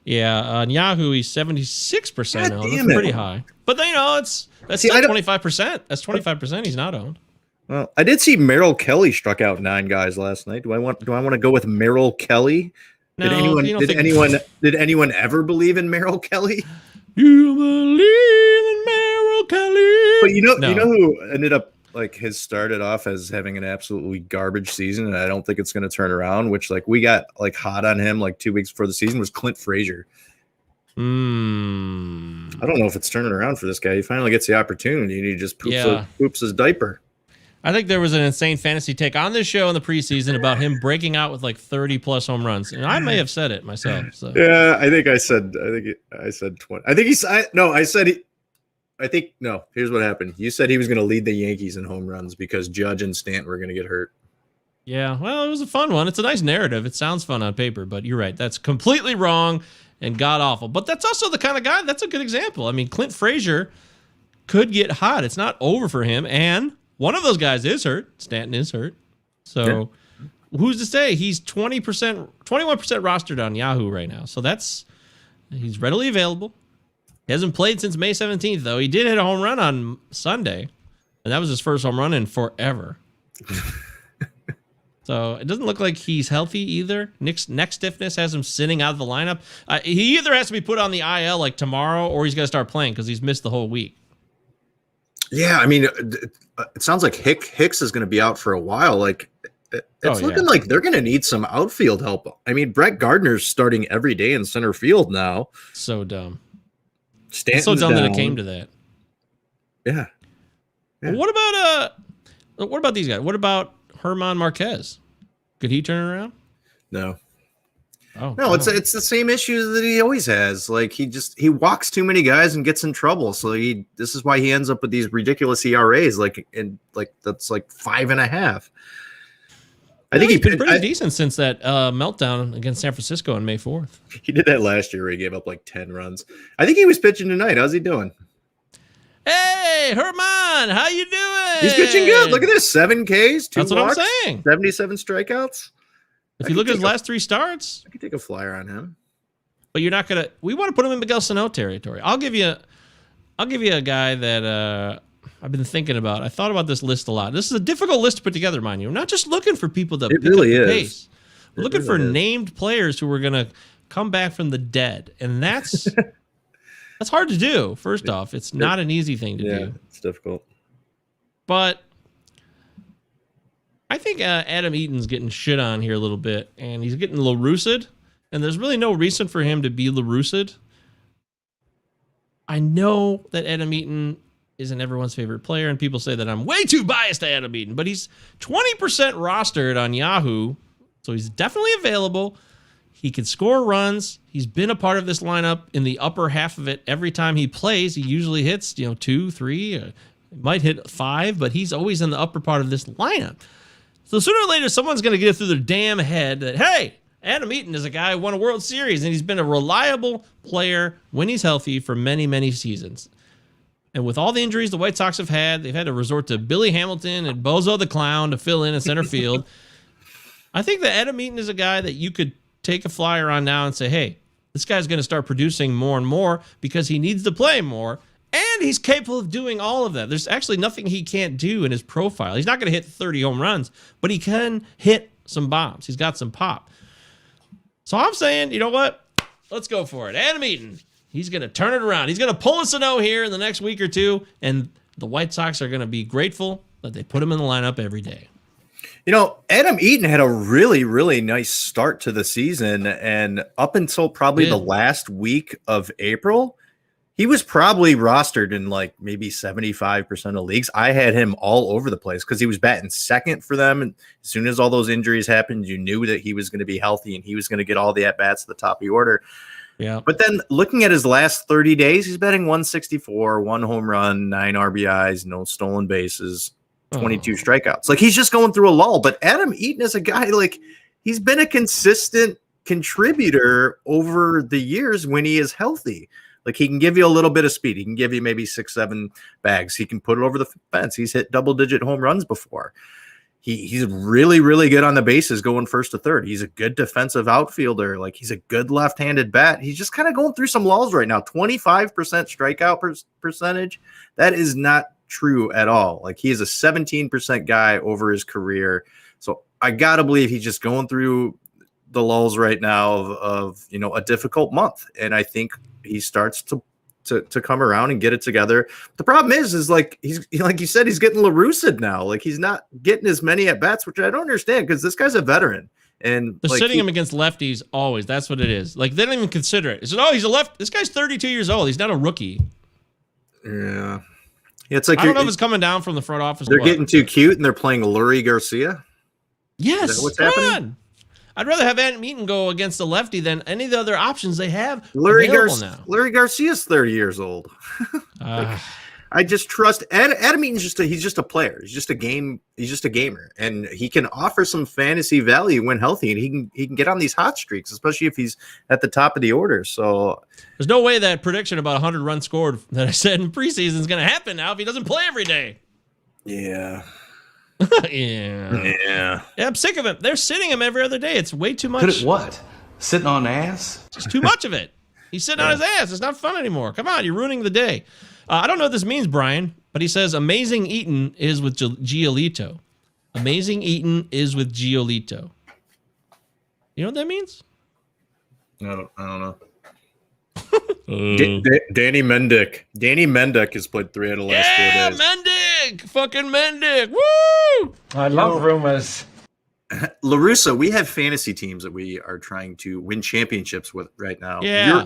Yeah, on Yahoo, he's 76% God owned. damn That's it. pretty high. But then, that's still 25%. That's 25% he's not owned. Well, I did see Merrill Kelly struck out 9 guys last night. Do I want to go with Merrill Kelly? No, Did anyone ever believe in Merrill Kelly? You believe in Merrill Kelly? But you know who ended up has started off as having an absolutely garbage season, and I don't think it's going to turn around. Which we got hot on him 2 weeks before the season was Clint Frazier. I don't know if it's turning around for this guy. He finally gets the opportunity, and he just poops his diaper. I think there was an insane fantasy take on this show in the preseason about him breaking out with 30 plus home runs, and I may have said it myself. So. Yeah, I think I said 20. Here's what happened. You said he was going to lead the Yankees in home runs because Judge and Stanton were going to get hurt. Yeah, well, it was a fun one. It's a nice narrative. It sounds fun on paper, but you're right. That's completely wrong and god awful. But that's also the kind of guy. That's a good example. I mean, Clint Frazier could get hot. It's not over for him, and one of those guys is hurt. Stanton is hurt. So who's to say? He's 21% rostered on Yahoo right now. So he's readily available. He hasn't played since May 17th, though. He did hit a home run on Sunday, and that was his first home run in forever. So it doesn't look like he's healthy either. Neck stiffness has him sitting out of the lineup. He either has to be put on the IL tomorrow, or he's got to start playing because he's missed the whole week. Yeah, I mean, it sounds like Hicks is going to be out for a while. It's looking like they're going to need some outfield help. I mean, Brett Gardner's starting every day in center field now. So dumb. Stanton's so dumb down. that it came to that. Yeah. Well, what about these guys? What about Herman Marquez? Could he turn around? No. Oh no, it's the same issues that he always has. He walks too many guys and gets in trouble. So this is why he ends up with these ridiculous ERAs. That's 5.5. I think he's been pretty decent since that meltdown against San Francisco on May 4th. He did that last year where he gave up 10 runs. I think he was pitching tonight. How's he doing? Hey, Herman, how you doing? He's pitching good. Look at this. 7 Ks, 2 That's walks, what I'm saying. 77 strikeouts. If you look at his last 3 starts. I could take a flyer on him. But you're not going to – we want to put him in Miguel Sano territory. I'll give you a guy that I've been thinking about. I thought about this list a lot. This is a difficult list to put together, mind you. We're not just looking for people to pick up the pace. We're looking for named players who are going to come back from the dead. And that's that's hard to do, first off. It's not an easy thing to do. It's difficult. But I think Adam Eaton's getting shit on here a little bit, and he's getting LaRucid, and there's really no reason for him to be LaRucid. I know that Adam Eaton isn't everyone's favorite player, and people say that I'm way too biased to Adam Eaton, but he's 20% rostered on Yahoo, so he's definitely available. He can score runs. He's been a part of this lineup in the upper half of it. Every time he plays, he usually hits, 2, 3, might hit 5, but he's always in the upper part of this lineup. So sooner or later, someone's going to get it through their damn head that, hey, Adam Eaton is a guy who won a World Series, and he's been a reliable player when he's healthy for many, many seasons. And with all the injuries the White Sox have had, they've had to resort to Billy Hamilton and Bozo the Clown to fill in center field. I think that Adam Eaton is a guy that you could take a flyer on now and say, hey, this guy's going to start producing more and more because he needs to play more, and he's capable of doing all of that. There's actually nothing he can't do in his profile. He's not going to hit 30 home runs, but he can hit some bombs. He's got some pop. So I'm saying, you know what? Let's go for it. Adam Eaton, he's going to turn it around. He's going to pull a Sano here in the next week or two, and the White Sox are going to be grateful that they put him in the lineup every day. Adam Eaton had a really, really nice start to the season, and up until probably the last week of April, he was probably rostered in like maybe 75% of leagues. I had him all over the place because he was batting second for them. And as soon as all those injuries happened, you knew that he was going to be healthy and he was going to get all the at-bats at the top of the order. Yeah. But then looking at his last 30 days, he's batting 164, 1 home run, 9 RBIs, no stolen bases, 22 strikeouts. Like, he's just going through a lull. But Adam Eaton is a guy, like, he's been a consistent contributor over the years when he is healthy. Like, he can give you a little bit of speed. He can give you maybe 6-7 bags. He can put it over the fence. He's hit double-digit home runs before. He's really, really good on the bases going first to third. He's a good defensive outfielder. Like, he's a good left-handed bat. He's just kind of going through some lulls right now. 25% strikeout percentage. That is not true at all. Like, he is a 17% guy over his career. So I got to believe he's just going through the lulls right now of a difficult month. And I think he starts to come around and get it together. The problem is like, he's, like you said, he's getting LaRussa now. Like, he's not getting as many at bats, which I don't understand because this guy's a veteran. And they're sitting him against lefties always. That's what it is. Like, they don't even consider it. It's like, oh, he's a left. This guy's 32 years old. He's not a rookie. Yeah. It's like, I don't know if it's coming down from the front office. They're getting too cute and they're playing Lurie Garcia. Yes. Is that what's happening? I'd rather have Adam Eaton go against a lefty than any of the other options they have Lurie now. Lurie Garcia's 30 years old. I just trust Adam Eaton's he's just a player. He's just a gamer, and he can offer some fantasy value when healthy, and he can get on these hot streaks, especially if he's at the top of the order. So there's no way that prediction about 100 runs scored that I said in preseason is going to happen now if he doesn't play every day. Yeah. Yeah, I'm sick of him. They're sitting him every other day. It's way too much. Put it what? Sitting on ass? It's too much of it. He's sitting on his ass. It's not fun anymore. Come on, you're ruining the day. I don't know what this means, Brian, but he says Amazing Eaton is with Giolito. Amazing Eaton is with Giolito. You know what that means? No, I don't know. Danny Mendick. Danny Mendick has played 3 out of the last 4 days. Yeah, Mendick! Fucking Mendick! Woo! I love rumors. LaRussa, we have fantasy teams that we are trying to win championships with right now. Yeah.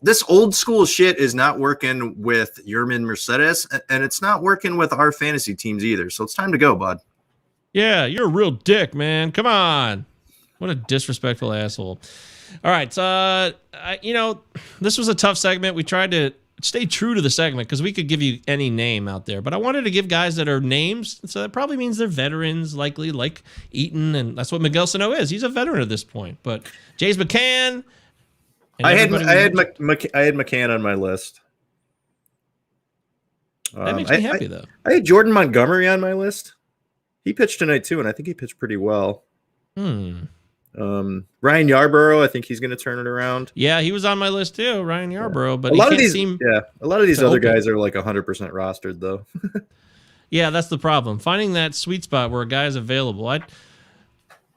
This old school shit is not working with Yerman Mercedes, and it's not working with our fantasy teams either. So it's time to go, bud. Yeah, you're a real dick, man. Come on. What a disrespectful asshole. All right. This was a tough segment. We tried to stay true to the segment because we could give you any name out there. But I wanted to give guys that are names. So that probably means they're veterans, likely, like Eaton. And that's what Miguel Sano is. He's a veteran at this point. But James McCann. I had McCann on my list. That makes me happy, though. I had Jordan Montgomery on my list. He pitched tonight, too, and I think he pitched pretty well. Ryan Yarbrough, I think he's going to turn it around. Yeah, he was on my list too, Ryan Yarbrough. But a lot of these other guys are like 100% rostered though. Yeah, that's the problem. Finding that sweet spot where a guy is available. I'd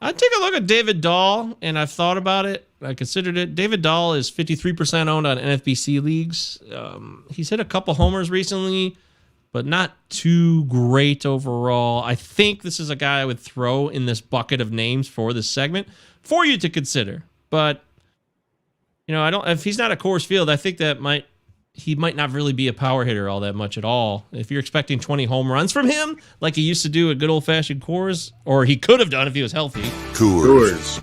take a look at David Dahl, and I've thought about it. I considered it. David Dahl is 53% owned on NFBC leagues. He's hit a couple homers recently, but not too great overall. I think this is a guy I would throw in this bucket of names for this segment for you to consider. But if he's not a Coors Field, I think that he might not really be a power hitter all that much at all. If you're expecting 20 home runs from him, like he used to do at good old fashioned Coors, or he could have done if he was healthy. Coors.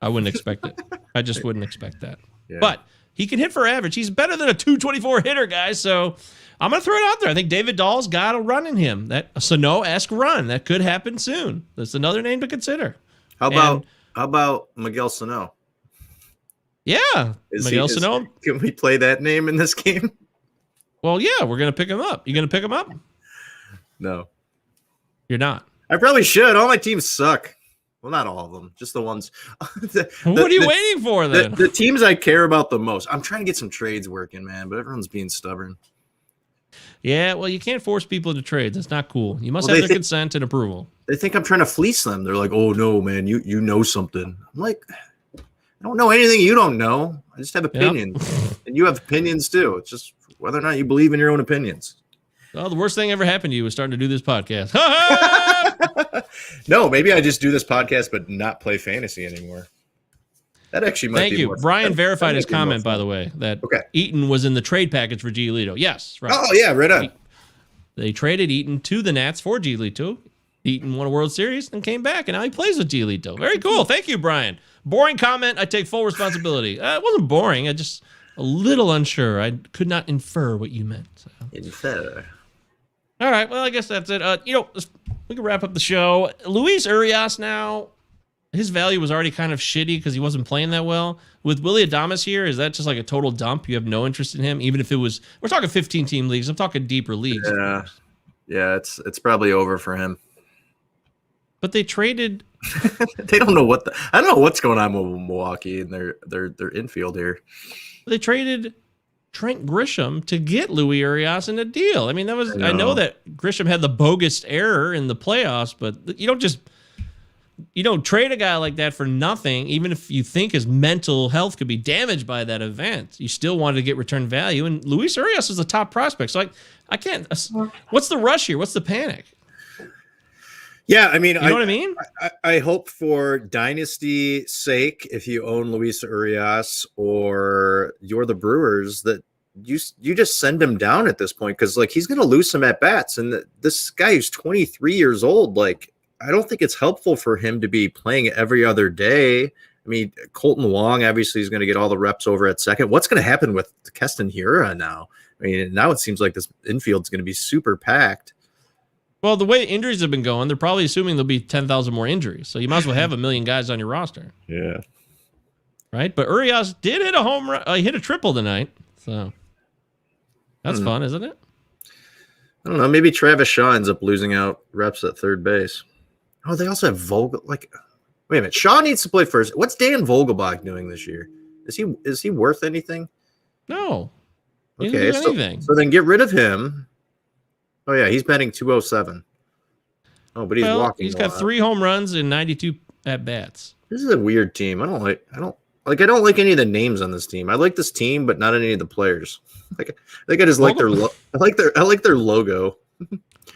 I wouldn't expect it. I just wouldn't expect that. Yeah. But he can hit for average. He's better than a 224 hitter, guys. So I'm going to throw it out there. I think David Dahl's got a run in him. That a Sano-esque run that could happen soon. That's another name to consider. How about Miguel Sano? Yeah, Miguel Sano. Can we play that name in this game? Well, yeah, we're going to pick him up. You going to pick him up? No. You're not. I probably should. All my teams suck. Well, not all of them, just the ones. What are you waiting for then? The teams I care about the most. I'm trying to get some trades working, man, but everyone's being stubborn. Yeah, well, you can't force people into trades. That's not cool. You must have their consent and approval. They think I'm trying to fleece them. They're like, "Oh no, man, you know something." I'm like, I don't know anything you don't know. I just have opinions, and you have opinions too. It's just whether or not you believe in your own opinions. Well, the worst thing ever happened to you was starting to do this podcast. No, maybe I just do this podcast, but not play fantasy anymore. That actually might be. Thank you. More, Brian that, verified that his comment, by the way, that Eaton was in the trade package for Giolito. Yes, right. Oh yeah, right on. They traded Eaton to the Nats for Giolito. Eaton won a World Series and came back, and now he plays with Giolito. Very cool. Thank you, Brian. Boring comment. I take full responsibility. It wasn't boring. I just a little unsure. I could not infer what you meant. So. Infer. All right. Well, I guess that's it. We can wrap up the show. Luis Urias now, his value was already kind of shitty because he wasn't playing that well. With Willy Adames here, is that just like a total dump? You have no interest in him, even if it was. We're talking 15-team leagues. I'm talking deeper leagues. Yeah. It's probably over for him. But they traded. They don't know what I don't know what's going on with Milwaukee and their infield here. They traded Trent Grisham to get Luis Urias in a deal. I mean, that was. I know that Grisham had the bogus error in the playoffs, but you don't trade a guy like that for nothing, even if you think his mental health could be damaged by that event. You still wanted to get return value, and Luis Urias is a top prospect. So I can't. What's the rush here? What's the panic? Yeah, I mean, you know what I mean? I hope for dynasty's sake, if you own Luis Urias or you're the Brewers, that you just send him down at this point because like he's going to lose some at bats, and this guy who's 23 years old, like I don't think it's helpful for him to be playing every other day. I mean, Colton Wong obviously is going to get all the reps over at second. What's going to happen with Keston Hiura now? I mean, now it seems like this infield's going to be super packed. Well, the way injuries have been going, they're probably assuming there'll be 10,000 more injuries. So you might as well have 1 million guys on your roster. Yeah. Right? But Urias did hit a home run. He hit a triple tonight. So that's fun, isn't it? I don't know. Maybe Travis Shaw ends up losing out reps at third base. Oh, they also have Vogel. Like, wait a minute. Shaw needs to play first. What's Dan Vogelbach doing this year? Is he worth anything? No. Okay, so then get rid of him. Oh yeah, he's batting 207. Oh, but he's walking. He's got 3 home runs and 92 at bats. This is a weird team. I don't like any of the names on this team. I like this team, but not any of the players. Like I think I just like their I like their logo.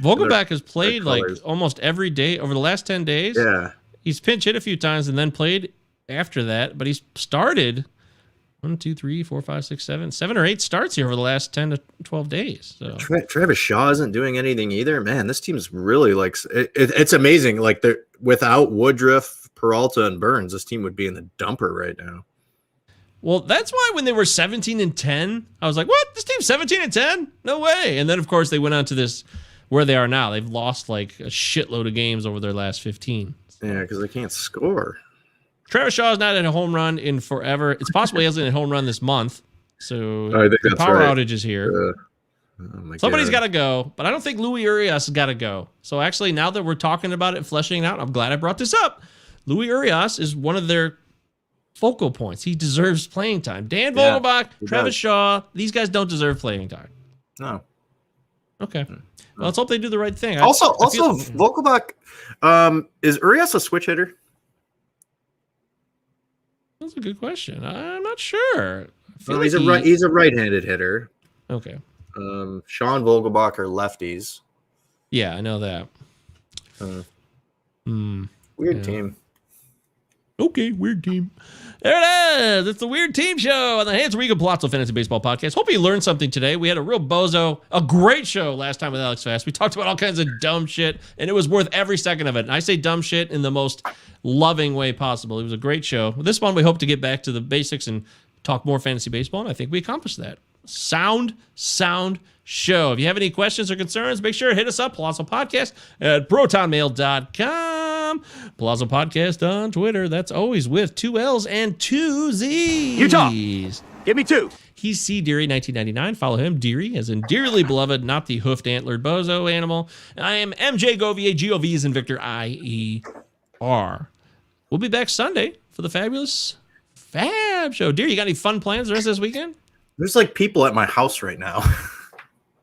Vogelbach has played like almost every day over the last 10 days. Yeah. He's pinch hit a few times and then played after that, but he's started 1, 2, 3, 4, 5, 6, 7 or 8 starts here over the last 10 to 12 days. So Travis Shaw isn't doing anything either. Man, this team's really like it's amazing. Like they're without Woodruff, Peralta, and Burns, this team would be in the dumper right now. Well, that's why when they were 17-10, I was like, "What? This team's 17-10? No way!" And then, of course, they went on to this where they are now. They've lost like a shitload of games over their last 15. Yeah, because they can't score. Travis Shaw's not at a home run in forever. It's possible he hasn't hit a home run this month. So I think the that's power right. outage is here. Somebody's got to go, but I don't think Luis Urias has got to go. So actually, now that we're talking about it and fleshing it out, I'm glad I brought this up. Luis Urias is one of their focal points. He deserves playing time. Dan Vogelbach, Travis Shaw, these guys don't deserve playing time. No. Okay. Well, let's hope they do the right thing. Also, Vogelbach, is Urias a switch hitter? That's a good question. I'm not sure. He's a right-handed hitter. Okay. Sean Vogelbach are lefties. Yeah, I know that. Weird team. Okay, weird team. There it is. It's the Weird Team Show on the Hands Rico Palazzo Fantasy Baseball Podcast. Hope you learned something today. We had a real bozo, a great show last time with Alex Fast. We talked about all kinds of dumb shit, and it was worth every second of it. And I say dumb shit in the most loving way possible. It was a great show. With this one, we hope to get back to the basics and talk more fantasy baseball, and I think we accomplished that. Sound show. If you have any questions or concerns, make sure to hit us up, Palazzo Podcast at protonmail.com. Palazzo Podcast on Twitter. That's always with 2 L's and 2 Z's. Utah. Give me 2. He's C. Deary 1999. Follow him, Deary, as in dearly beloved, not the hoofed antlered bozo animal. I am MJ Govier, G-O-V as in Victor, I-E-R. We'll be back Sunday for the fabulous Fab Show. Deary, you got any fun plans the rest of this weekend? There's like people at my house right now.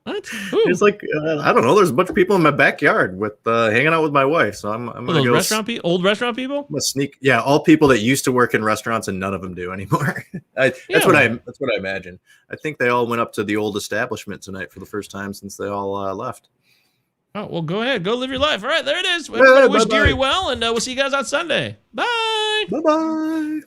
What? There's like I don't know. There's a bunch of people in my backyard with hanging out with my wife. So I'm gonna go. Old restaurant people. I'm gonna sneak. Yeah, all people that used to work in restaurants and none of them do anymore. That's what I imagine. I think they all went up to the old establishment tonight for the first time since they all left. Oh well, go ahead, go live your life. All right, there it is. Everybody wish Deary well, and we'll see you guys on Sunday. Bye. Bye.